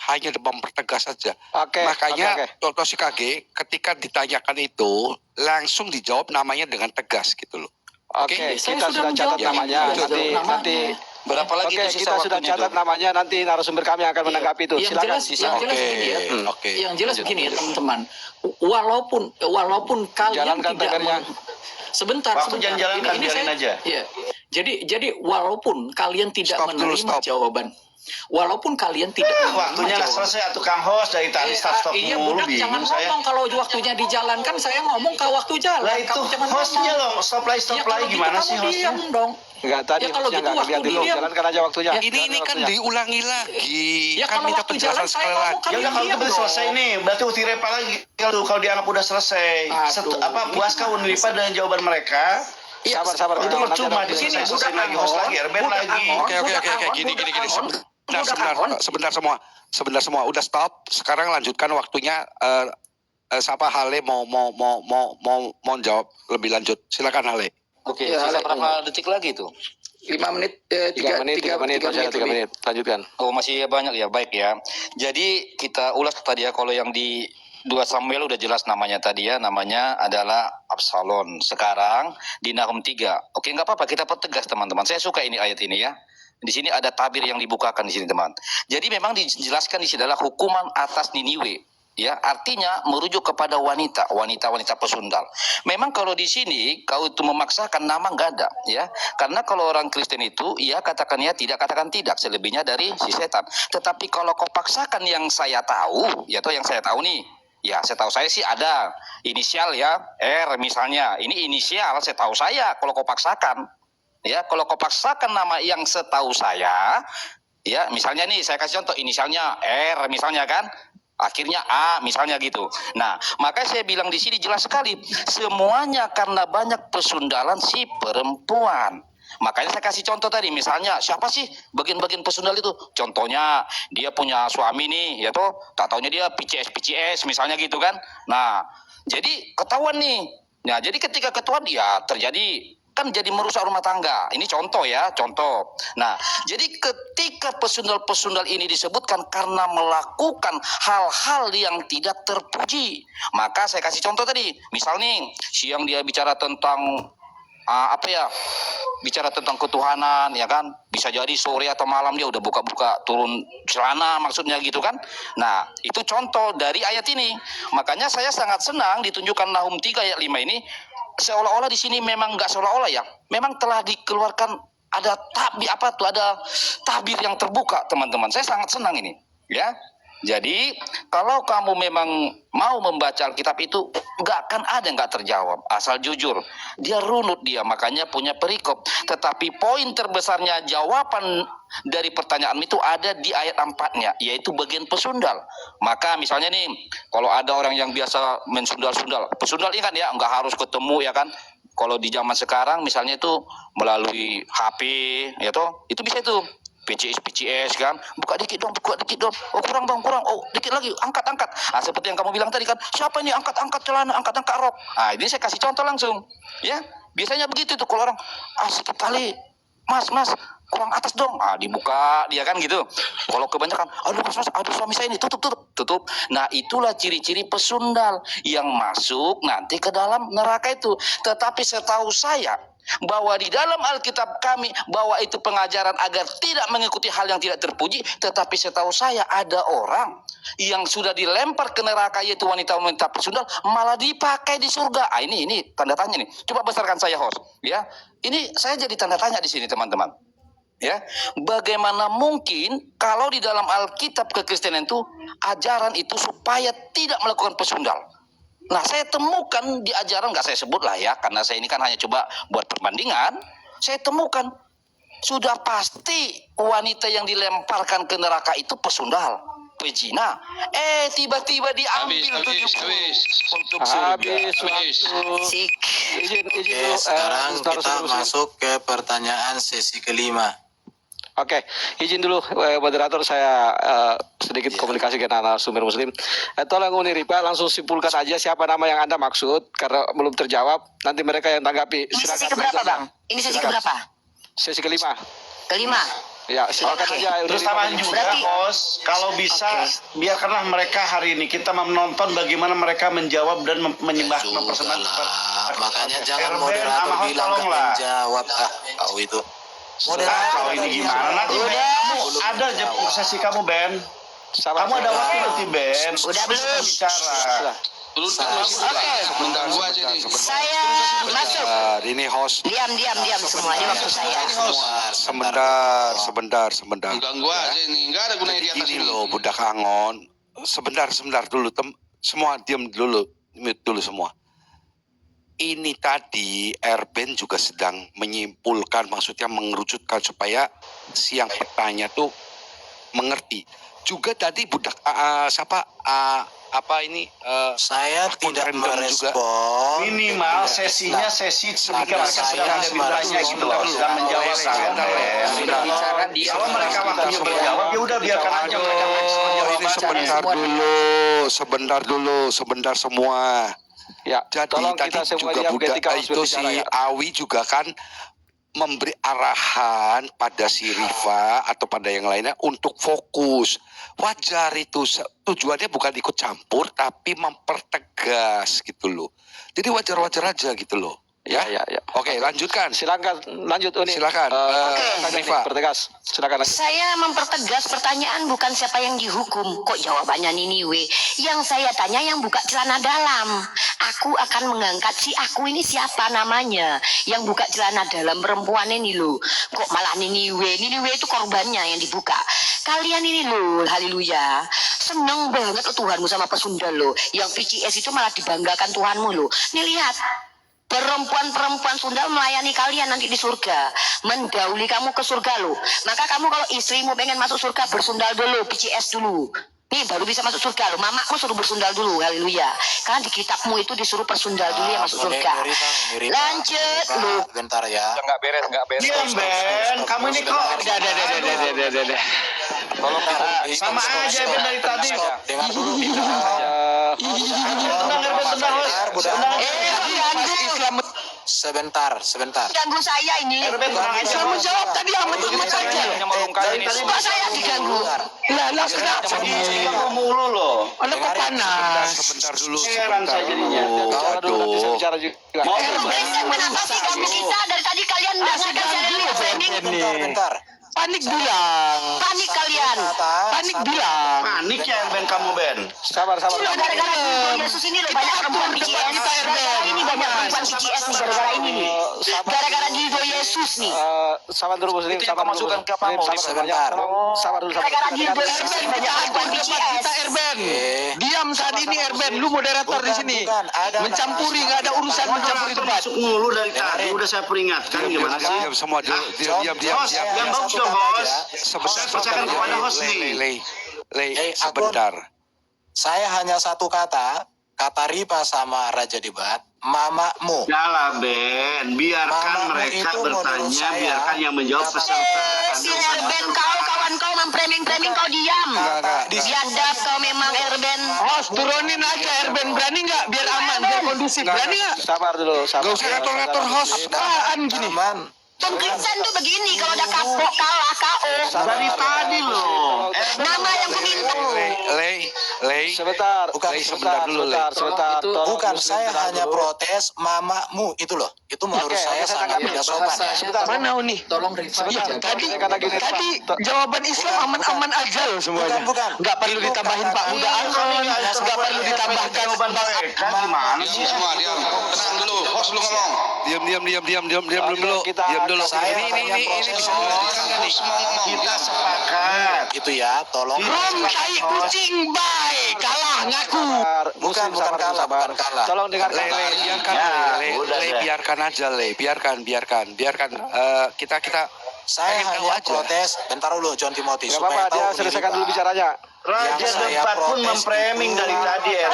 hanya mempertegas saja. Makanya Toshikage ketika ditanyakan itu langsung dijawab namanya dengan tegas gitu loh. Oke, Saya kita sudah catat menjawab namanya. Nanti Berapa lagi Oke, itu sisa kita sudah waktunya catat tuh? namanya. Nanti narasumber kami akan menanggapi itu. Yang Silakan. jelas, yang jelas Oke, begini ya. oke. Yang jelas begini ya teman-teman. Walaupun kalian Jalankan tidak timernya. sebentar. Waktu jangan jalankan, biarin aja. Iya. Jadi walaupun kalian tidak Stop dulu, menerima stop. jawaban, walaupun kalian tidak Waktunya nggak selesai atau Kang host dari tadi stop Iya, mulu Budak jangan bingung saya. ngomong kalau waktunya dijalankan. Saya ngomong kalau waktu jalan. Lah itu Kamu jangan hostnya ngomong. loh, stop Ya, lay kalau gitu gimana sih kamu hostnya? diam dong. Enggak tadi Ya, kalau hostnya gitu enggak waktu lihat dulu. diam. Jalankan aja waktunya. Ya, Ini kan diulangi lagi. Ya, Kan kalau minta waktu penjelasan jalan saya sekali ngomong, lagi. kan Ya udah kalau diam itu udah dong. selesai nih, berarti uti repa lagi kalau dianggap udah selesai. Aduh, Puaskah Unilipa dengan jawaban mereka? Iya, Sabar. Itu Nanti percuma ada- di sini Budak selesai lagi host Angon, lagi, Erben Budak lagi. Angon. Oke. Gini. Sebentar semua. Udah stop. Sekarang lanjutkan waktunya. Siapa Hale mau jawab lebih lanjut. Silakan Hale. Oke, Ya, sisa Ale, berapa detik lagi tuh? 5 menit. 3 menit. 3 menit. Lanjutkan. Oh, masih banyak ya, baik ya. Jadi kita ulas tadi ya, kalau yang di 2 Samuel udah jelas namanya tadi ya, namanya adalah Absalom. Sekarang di Nahum 3. Oke, nggak apa-apa, kita pertegas teman-teman. Saya suka ini ayat ini ya. Di sini ada tabir yang dibukakan di sini, teman. Jadi memang dijelaskan di sini adalah hukuman atas Niniwe. Ya, artinya merujuk kepada wanita pesundal. Memang kalau di sini kau itu memaksakan, nama nggak ada, ya. Karena kalau orang Kristen itu, ya katakan ya tidak, katakan tidak, selebihnya dari si setan. Tetapi kalau kau paksakan, yang saya tahu, ya toh yang saya tahu nih, ya setahu saya sih ada inisial ya, R misalnya. Ini inisial setahu saya kalau kau paksakan. Ya, kalau kau paksakan nama yang setahu saya, ya misalnya nih saya kasih contoh, inisialnya R misalnya kan, akhirnya A misalnya gitu. Nah, makanya saya bilang di sini jelas sekali, semuanya karena banyak pesundalan si perempuan. Makanya saya kasih contoh tadi, misalnya siapa sih bagian-bagian pesundal itu? Contohnya dia punya suami nih, ya toh, tak taunya dia PCS misalnya gitu kan. Nah, jadi ketahuan nih. Nah, jadi ketika ketahuan ya terjadi, kan jadi merusak rumah tangga. Ini contoh ya, contoh. Nah, jadi ketika pesundal-pesundal ini disebutkan karena melakukan hal-hal yang tidak terpuji, maka saya kasih contoh tadi. Misal nih, siang dia bicara tentang bicara tentang ketuhanan, ya kan? Bisa jadi sore atau malam dia udah buka-buka turun celana, maksudnya gitu kan? Nah, itu contoh dari ayat ini. Makanya saya sangat senang ditunjukkan Nahum 3 ayat 5 ini. Seolah-olah di sini memang nggak seolah-olah ya, memang telah dikeluarkan ada tabir yang terbuka, teman-teman. Saya sangat senang ini, ya. Jadi kalau kamu memang mau membaca Alkitab itu nggak akan ada yang nggak terjawab, asal jujur. Dia runut dia, makanya punya perikop. Tetapi poin terbesarnya jawaban dari pertanyaan itu ada di ayat 4-nya, yaitu bagian pesundal. Maka misalnya nih, kalau ada orang yang biasa mensundal-sundal, pesundal ini kan ya nggak harus ketemu ya kan. Kalau di zaman sekarang misalnya itu melalui HP, ya toh, itu bisa itu. PCS kan, buka dikit dong, oh kurang bang, oh dikit lagi, angkat. Ah, seperti yang kamu bilang tadi kan, siapa ini angkat celana, angkat rok. Ah, ini saya kasih contoh langsung, ya. Biasanya begitu tuh kalau orang, sedikit kali, mas kurang atas dong, dibuka dia kan gitu. Kalau kebanyakan, aduh suami saya ini tutup. Nah, itulah ciri-ciri pesundal yang masuk nanti ke dalam neraka itu. Tetapi setahu saya bahwa di dalam Alkitab kami bahwa itu pengajaran agar tidak mengikuti hal yang tidak terpuji, tetapi setahu saya ada orang yang sudah dilempar ke neraka, yaitu wanita-wanita pesundal, malah dipakai di surga. Ini tanda tanya nih. Coba besarkan saya, host, ya. Ini saya jadi tanda tanya di sini, teman-teman. Ya, bagaimana mungkin kalau di dalam Alkitab kekristenan itu ajaran itu supaya tidak melakukan pesundal? Nah, saya temukan di ajaran, nggak saya sebut lah ya, karena saya ini kan hanya coba buat perbandingan. Saya temukan sudah pasti wanita yang dilemparkan ke neraka itu pesundal, pezina. Tiba-tiba diambil 70 untuk surga. Sekarang kita masuk ke pertanyaan sesi kelima. Oke, izin dulu moderator, saya sedikit komunikasi dengan narasumber muslim. Tolong Uni Ripa langsung simpulkan aja siapa nama yang Anda maksud, karena belum terjawab. Nanti mereka yang tanggapi. Ini sesi keberapa, Bang? Ini sesi keberapa? Sesi kelima. Kelima. Ya, silakan aja. Terus tambahan juga, bos, kalau bisa biarkanlah mereka hari ini kita menonton bagaimana mereka menjawab dan menyembah, mempersembahkan. Makanya jangan moderator bilang nggak menjawab. Tahu itu. Moderator ini gimana? Ada aja sesi kamu, Ben. Kamu ada waktu nanti, Ben. Udah belum? Bicara. Saya masuk. Ini host. Diam semua. Ini waktu saya. Sebentar. Ganggu aja ini, nggak ada gunanya di atas ini loh, budak angon. Sebentar dulu, semua diam dulu, mute dulu semua. Ini tadi Erben juga sedang menyimpulkan, maksudnya mengerucutkan supaya si yang bertanya tuh mengerti. Juga tadi budak saya tidak merespon. Minimal sesinya sesi ketika mereka sedang bertanya gitu loh, sedang menjawab. Kalau mereka waktunya berjawab, ya udah biarkan aja mereka sebentar semua. Ya, jadi tolong tadi kita semua juga diam budak ketika itu si bicara, ya. Awi juga kan memberi arahan pada si Riva atau pada yang lainnya untuk fokus. Wajar itu, tujuannya bukan ikut campur tapi mempertegas gitu loh. Jadi wajar-wajar aja gitu loh. Ya. Ya. Oke, lanjutkan. Silakan lanjut Uni. Silakan. Rifa, pertegas. Silakan lanjut. Saya mempertegas pertanyaan bukan siapa yang dihukum. Kok jawabannya Niniwe? Yang saya tanya yang buka celana dalam. Aku akan mengangkat si aku ini siapa namanya. Yang buka celana dalam perempuan ini loh. Kok malah Niniwe? Niniwe itu korbannya yang dibuka. Kalian ini loh, haleluya. Seneng banget Tuhanmu sama pesundal loh. Yang PCS itu malah dibanggakan Tuhanmu loh. Nih lihat. Perempuan-perempuan Sunda melayani kalian nanti di surga, mendahului kamu ke surga loh. Maka kamu kalau istrimu pengen masuk surga bersundal dulu, PCS dulu. Nih baru bisa masuk surga loh. Mamamu suruh bersundal dulu, haleluya. Karena di kitabmu itu disuruh bersundal dulu yang masuk surga. Lanjut lu. Bentar ya. Nggak beres. Diam Ben, kamu ini kok Udah. Tolong sama aja Ben dari tadi. Dengar dulu kita. Tenang host. Islam Sebentar. ganggu saya ini. Islam menjawab tadi amat saja. Kok saya diganggu? Lah kenapa? Kamu mulu loh. Kok panas? Sebentar dulu. Heran saya jadinya. Bisa bicara juga. Kenapa sih kamu kita dari tadi kalian dasarkan saya framing? Bentar. Panik bilang. Panik kalian. Panik bilang. Panik ya Ben kamu Ben. Sabar. Loh, gara-gara Tuhan Yesus ini loh banyak perempuan PCS. Gara-gara ini banyak perempuan PCS nih gara-gara ini nih. Gara-gara Dido Yesus nih. Sabar dulu Muslim. Itu yang kau masukkan ke apa, Muslim? Sebentar. Sabar dulu. Gara-gara Dido Yesus ini banyak perempuan PCS. Erben. Diam saat ini Erben, lu moderator di sini. Mencampuri, nggak ada urusan mencampuri debat. Masuk mulu dari tadi. Udah saya peringatkan gimana sih? Diam semua dulu. Diam. Host, yang bagus dong host. Percayakan kepada host nih. Sebentar. Saya hanya satu kata Ripa sama Raja Debat, mamamu. Yalah Ben, biarkan Mamamu mereka itu menurut bertanya, saya biarkan yang menjawab peserta. Si Erben kau kawan kau memframing kau diam. Enggak. Biadab kau memang Erben. Host, turunin aja Erben, berani nggak? Biar aman, biar kondusif. Berani nggak? Sabar dulu. Gak usah ngatur-ngatur host. Apaan gini? Aman. Tom Kristen tuh begini kalau udah kapok kalah KO. Dari tadi loh. Nama yang ku minta. Lei. Sebentar. Bukan, Sebentar dulu, Lei. Sebentar. Tolong Bukan, Muslim saya tenang hanya dulu. protes mamamu itu loh. Itu menurut saya sangat tidak sopan. Sebentar. Mana Uni? Tolong Rifa Ya, jaga. tadi jawaban Islam aman-aman aja loh semuanya. Bukan. Nggak perlu ditambahin Pak Uda Anon, nggak perlu ditambahkan Gimana sih? Semua diam. Tenang dulu. Host lu ngomong. Diam dulu. Diam dulu. Saya hanya Ini proses bisa membuktikan nggak nih? Host mau ngomong. Kita sepakat. itu ya, tolong. Rom tai kucing baik, kalah ngaku. Muslim, Bukan sabar, kalah, sabar. bukan kalah. Tolong dengarkan. Biarkan, udah deh. biarkan aja, biarkan. Kita Saya pengen tahu hanya aja. protes. Bentar dulu John Timothy. Gak supaya apa-apa, dia tahu begini, selesaikan Pak. dulu bicaranya. Raja Yang saya Debat pun protes memframing itu- dari tadi ya.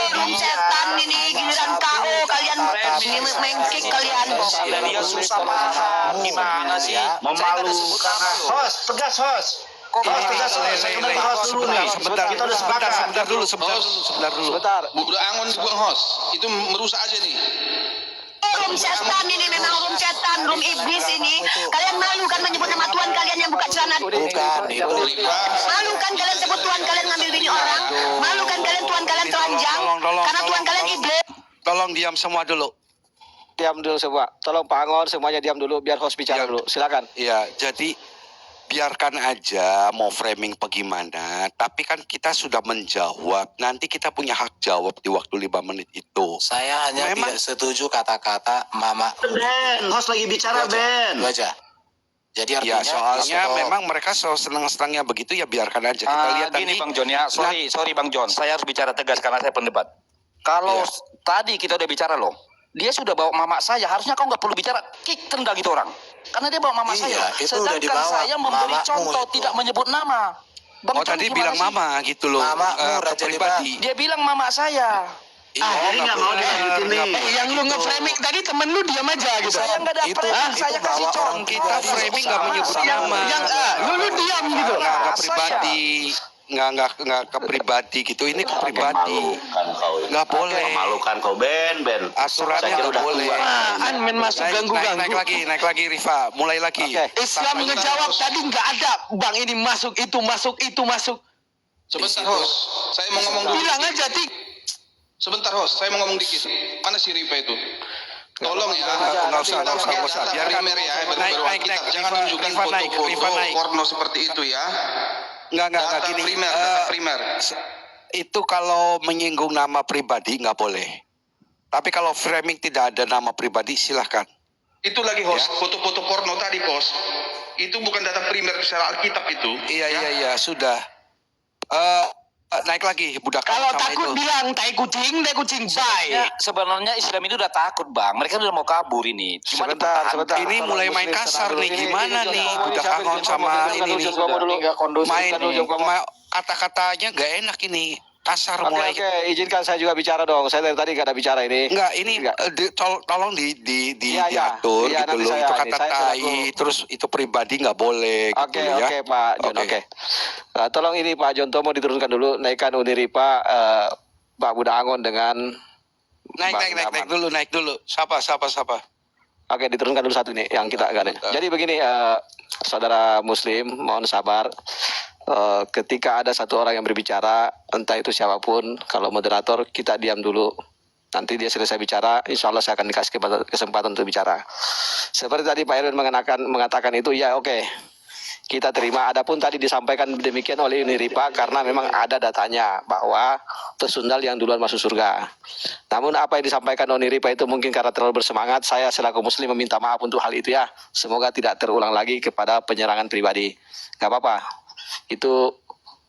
Rum setan ini giliran KO kalian ini mengkick kalian. Dia susah paham. Gimana sih? Memalukan. Host, tegas host. Host, tegas host. Saya kembali ke host dulu nih. Kita udah sepakat. Sebentar dulu. Sebentar. Udah angon dibuang host. Itu merusak aja nih. Rum setan ini memang rum setan, rum iblis ini. Kalian malu kan menyebut nama Tuhan kalian yang buka celana? Bukan, itu. Malu kan kalian sebut Tuhan kalian ngambil bini orang? Malu kan kalian Tuhan kalian telanjang? Karena Tuhan kalian iblis. Tolong diam semua dulu. Diam dulu semua. Tolong Pak Angon semuanya diam dulu biar host bicara Ya. dulu. Silakan. Ya, jadi biarkan aja mau framing bagaimana, tapi kan kita sudah menjawab. Nanti kita punya hak jawab di waktu 5 menit itu. Saya hanya Memang- tidak setuju kata-kata mama. Ben, host lagi bicara Ben. Itu aja. Jadi Ya, artinya soalnya stop. memang mereka senang-senangnya begitu, ya biarkan aja. Kita lihat Gini nanti. Bang John ya, sorry Bang John, saya harus bicara tegas karena saya pendebat. Kalau Iya. tadi kita udah bicara loh, dia sudah bawa mama saya, harusnya kau nggak perlu bicara, kick tendang itu orang. Karena dia bawa mama Iya, saya. itu udah Sedangkan dibawa saya memberi mamamu contoh itu. tidak menyebut nama. Bang Oh, John tadi gimana bilang sih? mama gitu loh. Mamamu, ke Raja pribadi. Dia bilang mama saya. Ini nggak mau dilanjutin nih. Yang lu nge-framing tadi temen lu diam aja gitu. Saya nggak ada Itu- framing, itu saya kasih bawa contoh. orang Kita framing nggak menyebut nama. Lu diam gitu. Nggak pribadi. Nggak ke pribadi gitu. Ini ke pribadi. Nggak boleh. Memalukan kau Ben. Aturannya Saya kira nggak udah boleh. tua. Apaan men masuk ganggu-ganggu. Naik lagi Rifa, mulai lagi. Oke. Islam ngejawab tadi nggak ada. Bang ini masuk, itu masuk. Sebentar host. Saya mau ngomong dulu. Bilang aja, Tik. Sebentar host. Saya mau ngomong dikit. Mana si Ripa itu? Tolong ya, Nggak usah. data Biarkan. primer ya, Naik. jangan tunjukkan Rifan naik. foto-foto porno seperti itu ya. Nggak Data gini. primer. Itu kalau menyinggung nama pribadi nggak boleh. Tapi kalau framing tidak ada nama pribadi silahkan. Itu lagi host, foto-foto porno tadi host. Itu bukan data primer secara Alkitab itu. Iya, sudah. Naik lagi budak Kalau sama takut itu. bilang tai kucing bye. Sebenarnya Islam itu udah takut bang, mereka udah mau kabur ini. Cuma Sebentar. Ini mulai main kasar nih, gimana nih budak Angon sama ini nih. Main kata-katanya gak enak ini, kasar mulai. Oke, izinkan saya juga bicara dong. Saya dari tadi gak ada bicara ini. Enggak, ini tolong diatur Iya, gitu nanti loh. saya Itu ini, kata saya tai, selaku- terus itu pribadi nggak boleh gitu Oke, ya. Pak John. Oke. Tolong ini Pak Jonto mau diturunkan dulu, naikkan Uniripa Pak Budak Angon dengan Naik dulu. Siapa? Oke, diturunkan dulu satu nih yang kita agak. Jadi begini, saudara Muslim, mohon sabar. Ketika ada satu orang yang berbicara, entah itu siapapun, kalau moderator kita diam dulu. Nanti dia selesai bicara, insya Allah saya akan dikasih kesempatan untuk bicara. Seperti tadi Pak Erwin mengatakan itu, ya oke. Kita terima. Adapun tadi disampaikan demikian oleh Uniripa karena memang ada datanya bahwa pesundal yang duluan masuk surga. Namun apa yang disampaikan Uniripa itu mungkin karena terlalu bersemangat. Saya selaku Muslim meminta maaf untuk hal itu ya. Semoga tidak terulang lagi kepada penyerangan pribadi. Gak apa-apa. Itu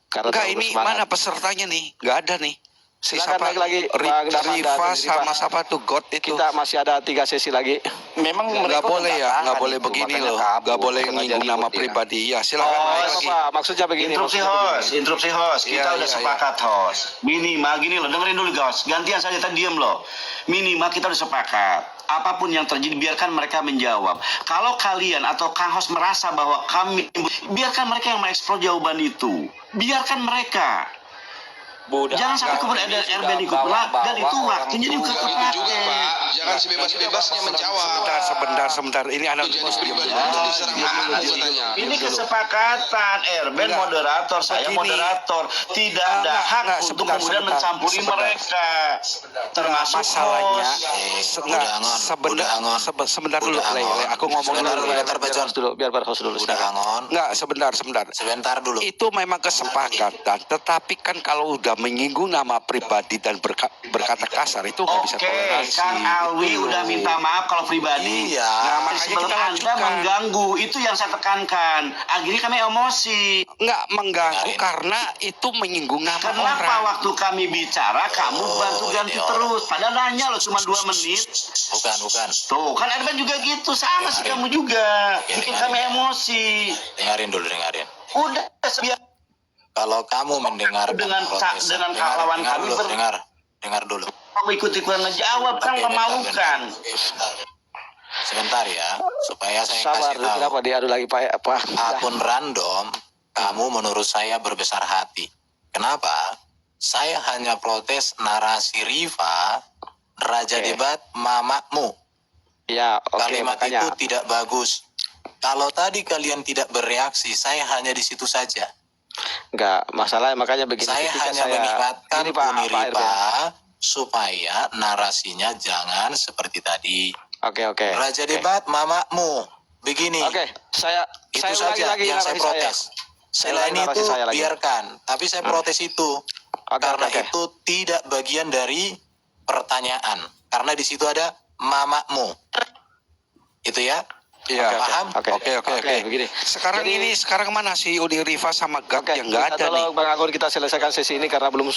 karena Enggak, terlalu ini bersemangat. mana pesertanya nih? Nggak ada nih. Silakan naik lagi, Rifa sama siapa tuh God itu. Kita masih ada 3 sesi lagi. Memang Nggak mereka boleh ya, nggak boleh itu, begini makanya loh. kabur, Nggak boleh sengaja menyinggung nama ribut, ya. pribadi. Ya silakan naik lagi. Apa? Maksudnya begini. Interupsi host. Kita udah sepakat host. Minimal gini loh, dengerin dulu guys. Gantian saja tadi diem loh. Minimal kita udah sepakat. Apapun yang terjadi biarkan mereka menjawab. Kalau kalian atau Kang Host merasa bahwa kami, biarkan mereka yang mengeksplor jawaban itu. Biarkan mereka. Jangan sampai kemudian ada RBN ikut dan itu waktunya juga Itu juga kepake. Pak, jangan sebebas-bebasnya menjawab. Sebentar. Ini anak Itu jadi pribadi itu diserang anak katanya. Ini kesepakatan RBN moderator, saya moderator. Tidak ada hak untuk kemudian mencampuri mereka. Termasuk masalahnya. host. Sebentar dulu. Aku ngomong dulu. Biar Pak Host dulu. Budak Angon. Enggak, sebentar. Sebentar dulu. Itu memang kesepakatan, tetapi kan kalau udah menyinggung nama pribadi dan berkata kasar itu nggak bisa Oke, toleransi. Kang Alwi Gitu. udah minta maaf kalau pribadi. Iya. Nah, makanya Sebelum kita Anda lanjutkan. mengganggu, itu yang saya tekankan. Akhirnya kami emosi. Nggak mengganggu karena itu menyinggung nama Kenapa orang. waktu kami bicara kamu bantu ganti ini terus? Padahal nanya loh cuma 2 menit. Bukan. Tuh, kan Erban juga gitu, sama sih kamu juga. Bikin kami emosi. Dengarin dulu. Udah biar Kalau kamu mendengar Dengan lawan kami dengar dulu. kamu ikut-ikutan ngejawab kan Oke, memalukan. Sebentar ya, supaya saya Sabar, kasih tahu. kenapa diadu lagi Pak? Apa? Akun random, kamu menurut saya berbesar hati. Kenapa? Saya hanya protes narasi Rifa, Raja Debat, mamamu. Ya, oke, Kalimat makanya. itu tidak bagus. Kalau tadi kalian tidak bereaksi, saya hanya di situ saja. Enggak, masalah makanya begini. Saya ketika hanya mengingatkan Ini, Pak Uniripa Erwin. supaya narasinya jangan seperti tadi. Oke. Raja Debat, mamamu. Begini. Oke, saya Itu ulangi saja lagi yang saya narasi protes. Selain Saya ulangi itu narasi saya lagi. biarkan, tapi saya protes itu karena Oke. itu tidak bagian dari pertanyaan. Karena di situ ada mamamu. Itu ya? Iya. Paham? Oke. Begini. Sekarang mana si Uni Rifa sama Gak Oke, yang nggak ada nih? tolong Bang Agun kita selesaikan sesi ini karena belum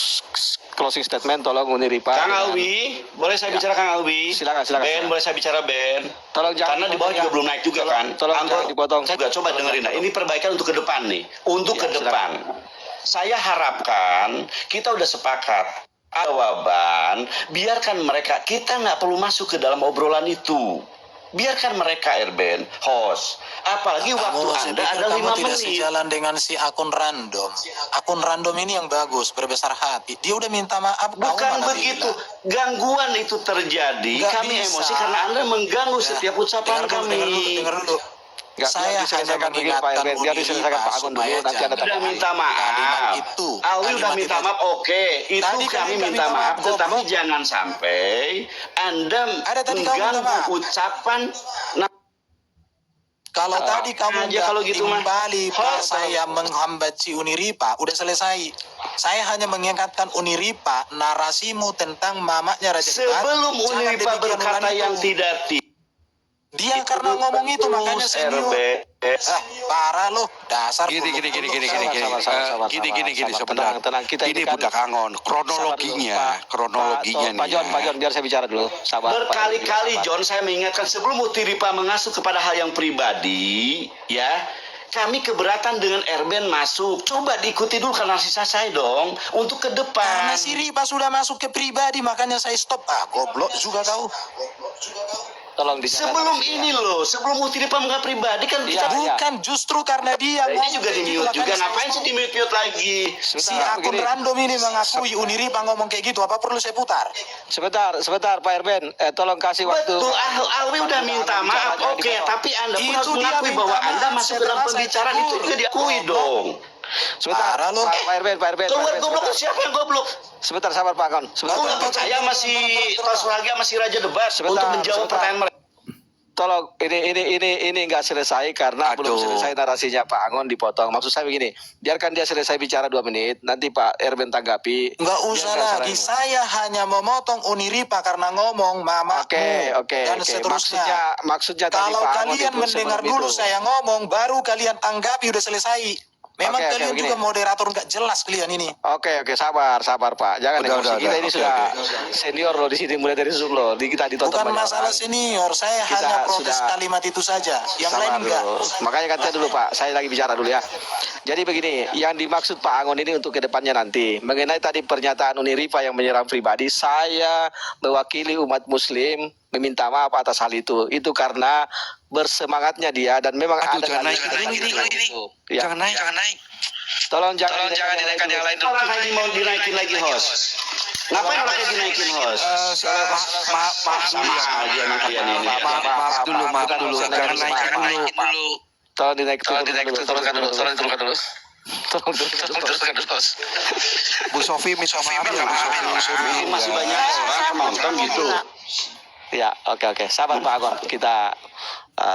closing statement. Tolong Uniripa. Kang Alwi, boleh saya bicara Kang Alwi? Silakan. Ben, boleh saya bicara Ben? Tolong jangan Karena di bawah juga belum naik juga kan? Tolong jangan dipotong. Saya juga coba dengerin. Nah, ini perbaikan untuk ke depan nih. Untuk Ya, ke depan. Saya harapkan kita udah sepakat. Jawaban, biarkan mereka. Kita nggak perlu masuk ke dalam obrolan itu. Biarkan mereka Erben, host. Apalagi waktu Anda ada 5 tidak menit. sejalan dengan si akun random. Akun random ini yang bagus, berbesar hati. Dia udah minta maaf. kamu Bukan malah begitu. bilang. Gangguan itu terjadi. Nggak kami bisa. emosi karena Anda mengganggu setiap ucapan Dengar kami. dulu. Saya hanya mengingatkan biar diselesaikan Pak Agun dulu, nanti ada Udah minta maaf. itu. Alwi udah minta maaf, oke. Itu Tadi kami kami minta maaf, tetapi goblok. jangan sampai Anda Ada tadi kamu minta mengganggu maaf. ucapan. Kalau tadi kamu aja kalau gitu mah. kembali Pak, saya menghambat si Uniripa, udah selesai. Saya hanya mengingatkan Uniripa, narasimu tentang mamanya Raja Debat. Sebelum jangan Uniripa demikian berkata ulangi yang itu. tidak Dia karena ngomong itu makanya senior. Parah loh, dasar. Gini, Sabar. Tenang, kita ini ini kan- budak Angon, kronologinya Pak nih. John, biar saya bicara dulu. Sabar. Pak. Berkali-kali John saya mengingatkan sebelum Uniripa mengasuh kepada hal yang pribadi, ya. Kami keberatan dengan Erben masuk. Coba diikuti dulu karena sisa saya dong untuk ke depan. Karena si Ripa sudah masuk ke pribadi, makanya saya stop. Goblok juga kau. Tolong dijaga. Sebelum ini loh, sebelum Uniripa menganggap pribadi kan kita Bukan, justru karena dia ini juga di-mute juga. Ngapain sih di-mute lagi? Si akun random ini mengakui Uniripa ngomong kayak gitu, apa perlu saya putar? Sebentar Pak Erben, tolong kasih waktu. Betul, Alwi udah minta maaf, oke, tapi Anda pun harus mengakui bahwa Anda masuk dalam pembicaraan itu juga diakui dong. Sebentar, Pak Erben. Keluar goblok itu siapa yang goblok? Sebentar, sabar Pak Agon. Aku nggak percaya masih Tasraga masih Raja Debat untuk menjawab pertanyaan mereka. Tolong, ini nggak selesai karena belum selesai narasinya Pak Angon dipotong. Maksud saya begini, biarkan dia selesai bicara 2 menit, nanti Pak Erben tanggapi. Nggak usah lagi, saya hanya memotong Uniripa karena ngomong mama dan seterusnya. Maksudnya kalau tadi Pak Angon kalian itu mendengar sebelum dulu itu. saya ngomong, baru kalian tanggapi udah selesai. Memang Oke, kalian begini. juga moderator nggak jelas kalian ini. Oke, sabar Pak. Jangan emosi. Kita ini oke, sudah senior loh di sini, mulai dari Zoom loh. Kita ditonton Bukan banyak masalah orang. senior, saya Kita hanya protes sudah- kalimat itu saja. Yang Sabar lain enggak. dulu. Makanya katanya dulu Pak, saya lagi bicara dulu ya. Jadi begini, yang dimaksud Pak Angon ini untuk kedepannya nanti mengenai tadi pernyataan Uniripa yang menyerang pribadi, saya mewakili umat Muslim meminta maaf atas hal itu. Itu karena bersemangatnya dia dan memang ada Jangan naik, Ya. jangan naik. Tolong jangan dinaikkan yang lain dulu. Orang lagi mau dinaikin lagi host. Ngapain orangnya dinaikin host? Maaf aja emang kalian ini. Maaf dulu, jangan naikin dulu. Tolong turunkan dulu. Tolong turunkan dulu. Bu Sofi minta maaf ya, Bu Sofi. Masih banyak orang nonton gitu. Ya, oke. Sabar Pak Agon. Kita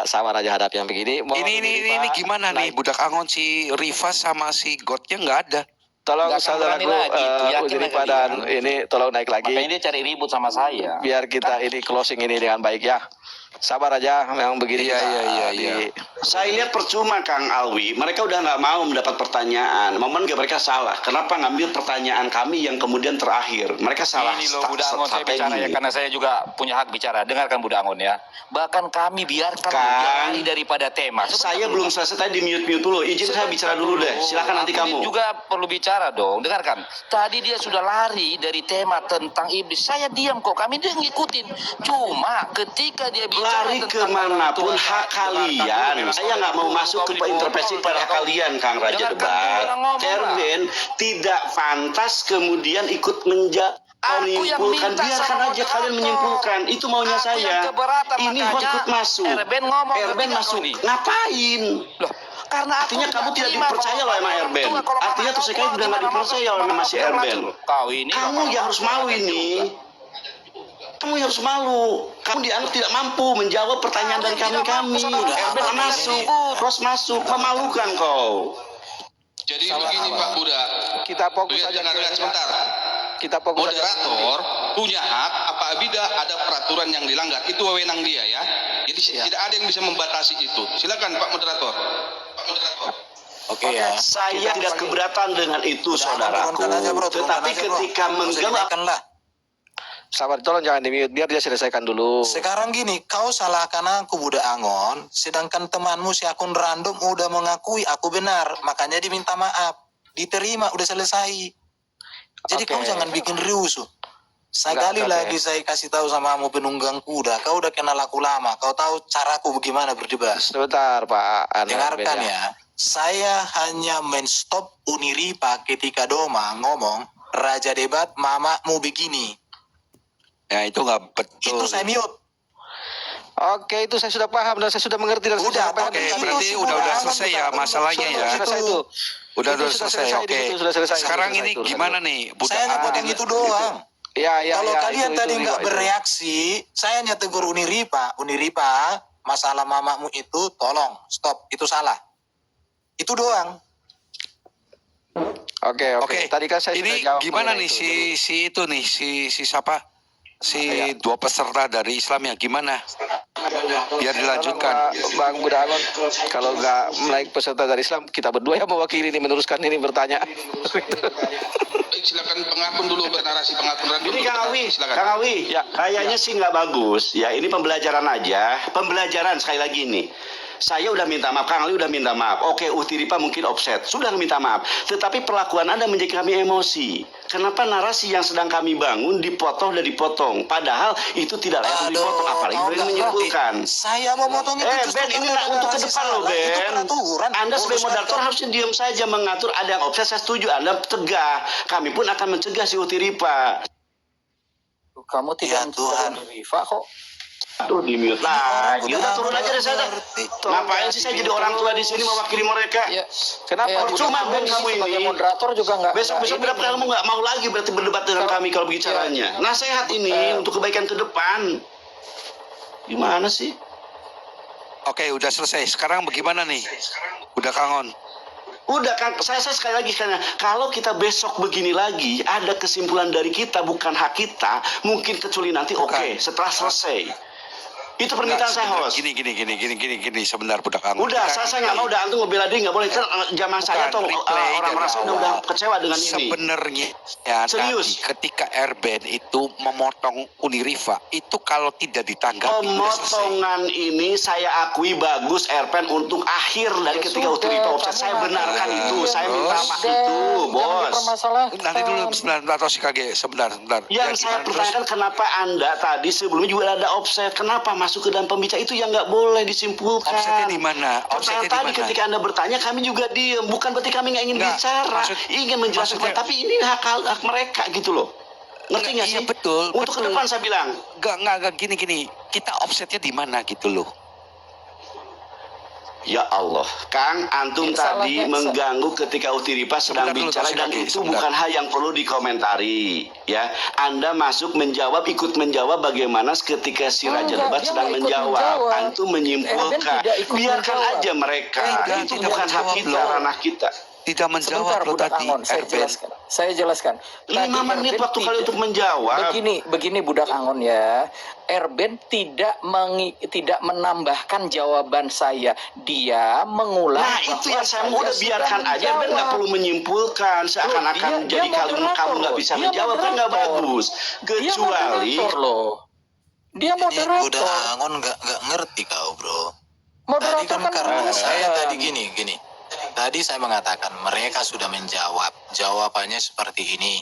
sabar aja hadapi yang begini. Ini gimana nih budak Angon si Rifas sama si Godnya nggak ada. Tolong Nggak akan saudaraku berani lagi, itu yakin Uniripa aja dan dia. ini tolong naik lagi. Makanya dia cari ribut sama saya. Biar kita ini closing ini dengan baik ya. Sabar aja, memang begini. Iya, kita, iya. Saya lihat percuma Kang Alwi, mereka udah nggak mau mendapat pertanyaan. Momen nggak mereka salah. Kenapa ngambil pertanyaan kami yang kemudian terakhir? Mereka salah. Ini loh Budak Angon, saya bicara ya, karena saya juga punya hak bicara. Dengarkan Budak Angon ya. Bahkan kami biarkan lari daripada tema. Saya belum selesai tadi, di mute dulu. Izin saya bicara dulu deh. Silakan nanti kamu. Juga perlu bicara dong. Dengarkan. Tadi dia sudah lari dari tema tentang iblis. Saya diam kok. Kami dia ngikutin. Cuma ketika dia bicara Lari kemanapun hak kalian. Saya nggak mau masuk ke intervensi pada hak kalian, Kang Raja Debat. Erben tidak pantas kemudian ikut menyimpulkan. Biarkan aja kalian menyimpulkan. Itu maunya saya. Ini host ikut masuk. Erben masuk. Ngapain? Loh, karena artinya kamu tidak dipercaya loh sama Erben. Artinya tuh sekali udah nggak dipercaya sama si Erben. Kamu yang harus malu ini. Kamu harus malu. Kamu dianggap tidak mampu menjawab pertanyaan dari kami. Erben masuk, Ros masuk, memalukan kau. Jadi begini Pak Budak. Kita fokus aja. Sebentar. Kita fokus aja. Moderator punya hak apabila ada peraturan yang dilanggar. Itu wewenang dia ya. Jadi tidak ada yang bisa membatasi itu. Silakan Pak Moderator. Oke ya. Saya tidak keberatan dengan itu, saudaraku. Tetapi ketika mengganggu, Sabar, tolong jangan di-mute, biar dia selesaikan dulu. Sekarang gini, kau salahkan aku Budak Angon, sedangkan temanmu si akun random udah mengakui aku benar, makanya diminta maaf, diterima, udah selesai. Jadi kau jangan bikin riuh. Sekali lagi saya kasih tahu sama kamu penunggang kuda, kau udah kenal aku lama, kau tahu caraku bagaimana berdebat. Sebentar Pak Anwar. Dengarkan ya, saya hanya men-stop Uniripa ketika Doma ngomong, Raja Debat mamamu begini. Ya itu nggak betul. Itu saya mute. Oke, itu saya sudah paham dan saya sudah mengerti dan Udah, saya Oke, sampaikan. berarti udah selesai ya masalahnya ya. Selesai itu. Udah Itu sudah selesai. selesai, di Oke. situ sudah selesai. Sekarang Sudah ini selesai, gimana nih? Saya hanya potong itu doang. Ya, Kalau kalian itu, tadi itu, nggak itu. bereaksi, saya hanya tegur Uniripa, masalah mamamu itu tolong stop, itu salah. Itu doang. Oke. Tadi kan saya ini sudah jawab gimana mengenai nih itu. si siapa? Dua peserta dari Islam ya gimana? Biar dilanjutkan. Bang Budangon, kalau nggak naik peserta dari Islam, kita berdua yang mewakili ini meneruskan ini bertanya. Baik, silakan pengakun dulu bernarasi pengakun dulu. Ini Kang Awi, Silakan. Kang Awi, Ya. kayaknya sih nggak bagus. Ya ini pembelajaran aja, pembelajaran sekali lagi nih. Saya udah minta maaf, Kang Ali udah minta maaf. Oke, Utiripa mungkin offset, sudah minta maaf. Tetapi perlakuan Anda menjadi kami emosi. Kenapa narasi yang sedang kami bangun dipotong dan dipotong? Padahal itu tidak layak untuk dipotong, apalagi kau Ben nggak menyimpulkan. ngerti. Saya mau potong itu justru Ben, ini karena untuk ke narasi depan loh, salah. Itu Ben. peraturan. Anda sebagai Uruskan moderator kan. harusnya diam saja mengatur. Ada yang offset, saya setuju. Anda cegah. Kami pun akan mencegah si Utiripa. Kamu Ya, tidak Tuhan. mencegah Riva kok. Aduh, di mute lagi. Udah turun aja dari sana. Ngerti. Ngapain sih saya jadi orang tua di sini mewakili mereka? Ya, Kenapa? Percuma, Ben, kamu sebagai ini. moderator juga nggak. Besok-besok berapa kamu nggak mau lagi berarti berdebat dengan kami kalau bicaranya. Nasihat ini untuk kebaikan ke depan. Gimana sih? Oke, udah selesai. Sekarang bagaimana nih? Udah Kangon. Udah kan, saya sekali lagi karena kalau kita besok begini lagi, ada kesimpulan dari kita bukan hak kita, mungkin kecuali nanti oke, setelah selesai. Itu permintaan saya, host. Gini, sebentar Budak Kangon. Udah, saya nggak mau, udah antum ngebela diri nggak boleh. Kan zaman saya tuh orang merasa udah kecewa dengan ini. Sebenarnya ya Serius? tadi ketika Erben itu memotong Uniriva itu kalau tidak ditanggapi udah selesai. Pemotongan ini saya akui bagus Erpen untuk akhir dari ketika Utiripa offset. Saya benarkan itu, saya minta maaf itu, bos. Nanti dulu sebentar atau si KG sebentar. Yang saya gimana terus? pertanyakan kenapa Anda tadi sebelumnya juga ada offset? Kenapa masuk ke dalam pembicara itu yang nggak boleh disimpulkan? Offsetnya di mana? Pertanyaan tadi ketika Anda bertanya kami juga diem. Bukan berarti kami nggak ingin Nggak, bicara, ingin menjelaskan. maksudnya- Tapi ini hak mereka gitu loh. Ngerti nggak Iya, sih? betul, Untuk ke betul. depan saya bilang. Nggak gini. Kita offsetnya di mana gitu loh. Ya Allah, Kang, antum tadi Salahnya- mengganggu ketika Utiripa sedang Sebentar dulu, bicara dan Kang, itu sebentar. bukan hal yang perlu dikomentari, ya. Anda masuk menjawab, ikut menjawab bagaimana ketika si Raja Enggak, Debat dia sedang nggak ikut menjawab. menjawab. Antum menyimpulkan, Erben tidak ikut biarkan menjawab. aja mereka. Tidak, Itu tidak bukan hak menjawab kita, loh. ranah kita. Tidak menjawab Sebentar, lo Budak tadi Angon, Erben. saya jelaskan. 5 menit waktu kali untuk menjawab. Begini Budak Angon ya. Erben tidak menambahkan jawaban saya. Dia mengulang. Nah itu bahwa yang saya mau, udah sudah biarkan aja, Ben nggak menjawab. perlu menyimpulkan seakan-akan Loh, dia jadi kamu moderator nggak loh. bisa Dia menjawab, kan nggak moderator. bagus. Dia Kecuali moderator loh. Dia Ini moderator. udah Angon nggak ngerti kau, bro. Tadi Moderator kan karena saya tadi gini. gini. Tadi saya mengatakan mereka sudah menjawab. Jawabannya seperti ini.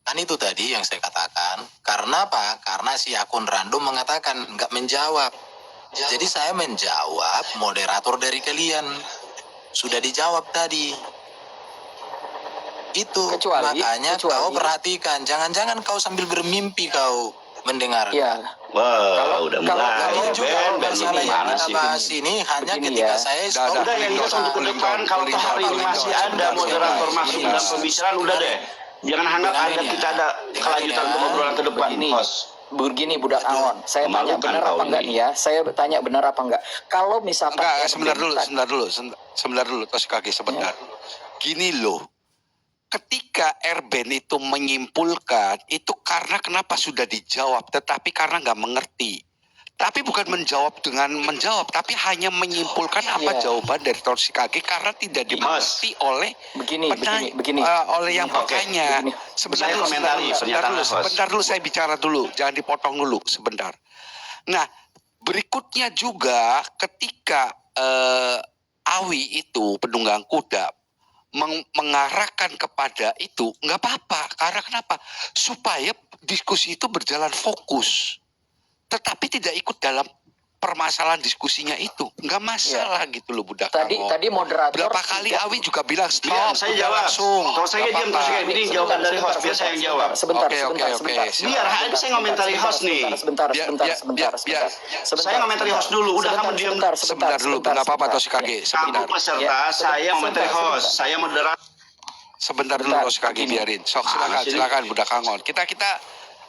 Kan itu tadi yang saya katakan. Karena apa? Karena si akun random mengatakan nggak menjawab. Jadi saya menjawab moderator dari kalian. Sudah dijawab tadi. Itu makanya kau perhatikan. Jangan-jangan kau sambil bermimpi kau mendengar. Ya. wah udah kalau- mulai. Ini juga Ben masalah yang gimana kita sih? bahas ini hanya Begini ketika ya. saya Udah, Udah yang jelas untuk ke depan, kalau toh hari ini masih ada moderator masuk dalam pembicaraan, udah deh. Jangan hangat Dengarin agar ya. kita ada kelanjutan untuk obrolan ke depan, Begini. host. Begini Budak Angon, saya tanya Memalukan benar kau apa enggak ini. nih ya? Saya tanya benar apa enggak? Kalau misalkan Enggak, Erben sebentar dulu, Tos KG sebentar. Gini loh, ketika Erben itu menyimpulkan, itu karena kenapa sudah dijawab, tetapi karena nggak mengerti. Tapi bukan menjawab dengan menjawab, tapi hanya menyimpulkan apa Iya. jawaban dari Tos KG karena tidak dimengerti oleh begini. oleh yang Oke, bertanya. begini. Sebentar Saya dulu, komentari pernyataan host. sebentar dulu saya bicara dulu, jangan dipotong dulu sebentar. Nah, berikutnya juga ketika Awi itu penunggang kuda mengarahkan kepada itu nggak apa-apa, karena kenapa? Supaya diskusi itu berjalan fokus, tetapi tidak ikut dalam permasalahan diskusinya itu. Nggak masalah gitu loh budak Tadi moderator berapa kali Awi juga bilang stop, Biar saya udah jawab. langsung. Kalau saya Nggak diam apa-apa. terus kayak ini jawaban dari host, biar saya yang jawab. Sebentar. Biar hari saya ngomentari host nih. Sebentar. Saya ngomentari host dulu, udah kamu diam. Sebentar dulu, nggak apa-apa Toshikage. Sebentar. Kamu peserta, saya ngomentari host, saya moderator. Sebentar dulu Toshikage biarin. Sok silakan budak Angon. Kita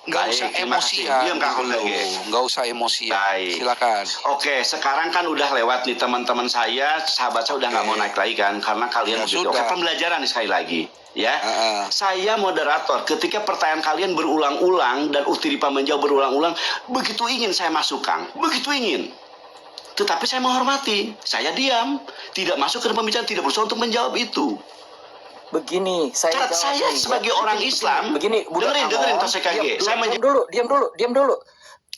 nggak Baik, usah terima kasih. emosian Diam, Kak Angon, dulu. lagi. Nggak usah emosian. Baik. Silakan. Oke, sekarang kan udah lewat nih teman-teman saya, sahabat saya udah nggak mau naik lagi kan, karena kalian Ya, begitu. sudah. Oke, pembelajaran nih sekali lagi. Ya, Heeh. saya moderator. Ketika pertanyaan kalian berulang-ulang dan Utiripa menjawab berulang-ulang, begitu ingin saya masukkan, begitu ingin. Tetapi saya menghormati, saya diam, tidak masuk ke dalam pembicaraan, tidak berusaha untuk menjawab itu. Begini, saya Sebagai orang Islam, dengerin Toshikage. Saya diam dulu.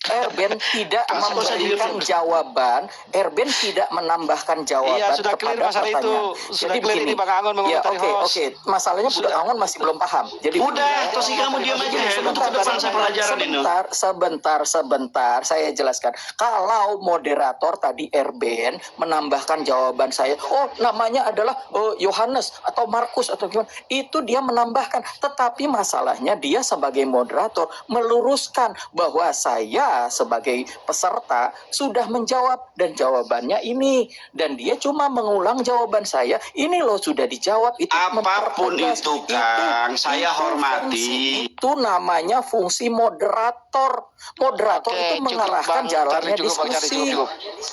Erben tidak memberikan jawaban, Erben tidak menambahkan jawaban. Iya, sudah clear kepada masalah itu. pertanyaan. Sudah Jadi clear begini. ini Bang Angon mengomentari host. Oke. Masalahnya Budak Angon masih belum paham. Jadi Udah, Tosi kamu diam aja ya. Untuk ke depan saya pelajaran ini. Sebentar, saya jelaskan. Kalau moderator tadi Erben menambahkan jawaban saya, namanya adalah Yohanes atau Markus atau gimana, itu dia menambahkan. Tetapi masalahnya dia sebagai moderator meluruskan bahwa saya sebagai peserta sudah menjawab dan jawabannya ini, dan dia cuma mengulang jawaban saya. Ini loh sudah dijawab. Itu apapun mempertegas. itu Kang, saya hormati. Itu namanya fungsi moderator. Moderator itu mengarahkan jalannya diskusi.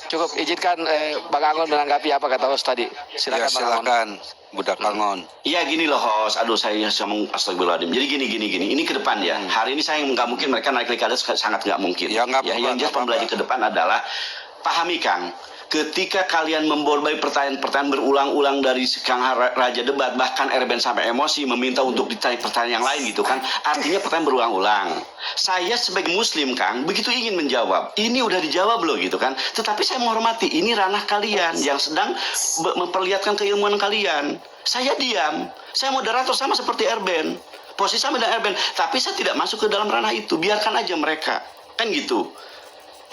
Cukup. Izinkan Bang Angon menanggapi apa kata host tadi. Ya, Silakan Bang Angon. silakan budak Angon. Iya gini loh host, aduh saya ngomong astagfirullahaladzim. Jadi gini, ini ke depan ya. Hari ini saya nggak mungkin mereka naik lagi sangat nggak mungkin. Ya, nggak apa-apa, yang jelas nggak pembelajaran ke depan adalah pahami Kang. Ketika kalian membolbai pertanyaan-pertanyaan berulang-ulang dari Kang Raja Debat, bahkan Erben sampai emosi meminta untuk ditanya pertanyaan yang lain gitu kan, artinya pertanyaan berulang-ulang. Saya sebagai muslim Kang, begitu ingin menjawab, ini udah dijawab loh gitu kan, tetapi saya menghormati, ini ranah kalian yang sedang memperlihatkan keilmuan kalian. Saya diam, saya moderator sama seperti Erben, posisi sama dengan Erben, tapi saya tidak masuk ke dalam ranah itu, biarkan aja mereka, kan gitu.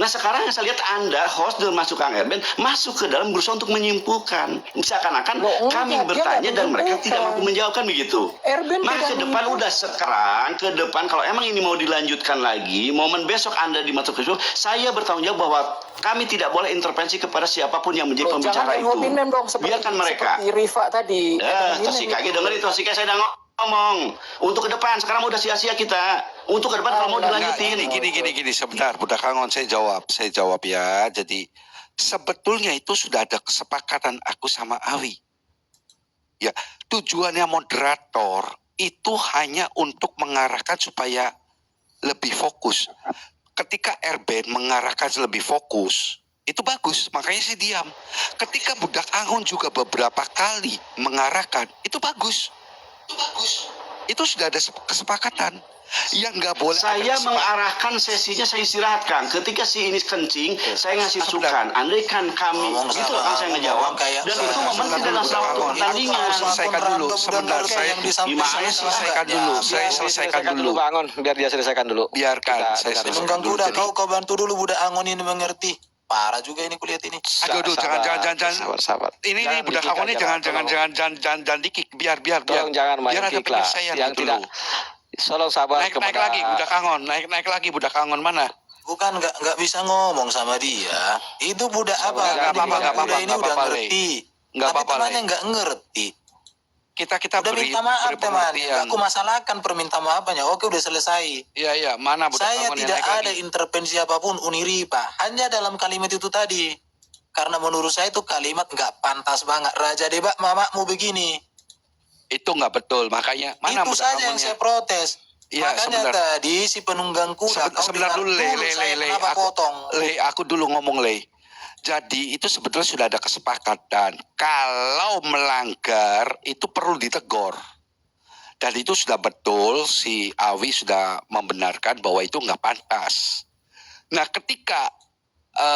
Nah sekarang yang saya lihat Anda host dan masuk Kang Erben masuk ke dalam berusaha untuk menyimpulkan, seakan-akan kami bertanya dan mereka tidak mampu menjawabkan begitu. Nah ke depan udah sekarang ke depan kalau emang ini mau dilanjutkan lagi, momen besok Anda dimasuk ke situ, saya bertanggung jawab bahwa kami tidak boleh intervensi kepada siapapun yang menjadi pembicara itu. Biarkan mereka. Seperti Rifa tadi. Toshikage dengerin Toshikage saya udah ngomong untuk ke depan. Sekarang udah sia-sia kita. Untuk ke depan kalau mau dilanjutin. Gini, sebentar budak Angon, saya jawab ya. Jadi sebetulnya itu sudah ada kesepakatan aku sama Awi. Ya, tujuannya moderator itu hanya untuk mengarahkan supaya lebih fokus. Ketika Erben mengarahkan lebih fokus, itu bagus, makanya saya diam. Ketika budak Angon juga beberapa kali mengarahkan, itu bagus. Itu sudah ada kesepakatan. Yang nggak boleh. Saya mengarahkan sesinya, saya istirahatkan. Ketika si ini kencing, saya ngasih masukan. Andai kan kami, itu akan saya ngejawab. Dan itu momen dalam suatu pertandingan. Selesaikan dulu, sebentar. Saya selesaikan dulu. Bang Angon, biar dia selesaikan dulu. Biarkan saya selesaikan mengganggu dulu. udah, kau bantu dulu budak Angon ini mengerti. Parah juga ini kulihat ini. Aduh, jangan. Sabar. Ini budak Angon ini jangan dikik. Biar Jangan main biar ada kick lah. penyelesaian Yang gitu tidak. loh. Tolong sabar. Naik lagi budak Angon, naik lagi budak Angon mana? Bukan nggak bisa ngomong sama dia. Itu budak apa? Nggak apa-apa, ini udah ngerti. Nggak Tapi apa-apa, temannya nggak ngerti. Kita Udah beri minta maaf teman. pengertian. Aku masalahkan perminta maafnya. Oke udah selesai. Iya, mana budak Saya Angon yang tidak naik ada lagi? intervensi apapun Uniripa. Hanya dalam kalimat itu tadi. Karena menurut saya itu kalimat nggak pantas banget. Raja Debat mamamu begini. Itu nggak betul, makanya mana Itu budak saja yang Angonnya? saya protes. Iya, Makanya sebentar. tadi si penunggang kuda Sebentar dulu, Le. kenapa potong? Aku dulu ngomong, Le. Jadi itu sebetulnya sudah ada kesepakatan. Kalau melanggar itu perlu ditegur. Dan itu sudah betul, si Awi sudah membenarkan bahwa itu nggak pantas. Nah ketika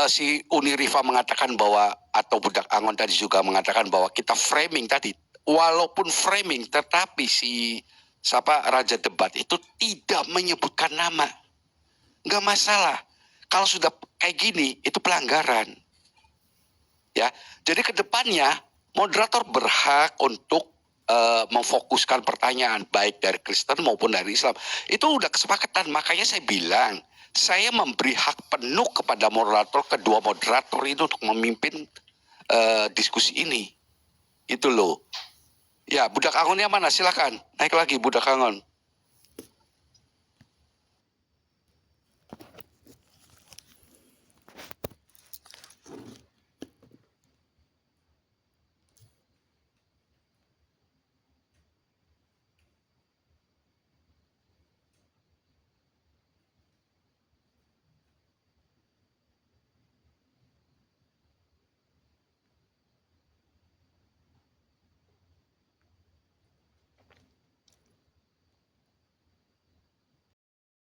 si Unirifa mengatakan bahwa, atau budak Angon tadi juga mengatakan bahwa kita framing tadi, walaupun framing tetapi si Raja Debat itu tidak menyebutkan nama, nggak masalah. Kalau sudah kayak gini itu pelanggaran. Ya, jadi kedepannya moderator berhak untuk memfokuskan pertanyaan baik dari Kristen maupun dari Islam. Itu udah kesepakatan, makanya saya bilang saya memberi hak penuh kepada moderator, kedua moderator itu untuk memimpin diskusi ini. Itu loh. Ya, Budak Angonnya mana? Silakan naik lagi Budak Angon.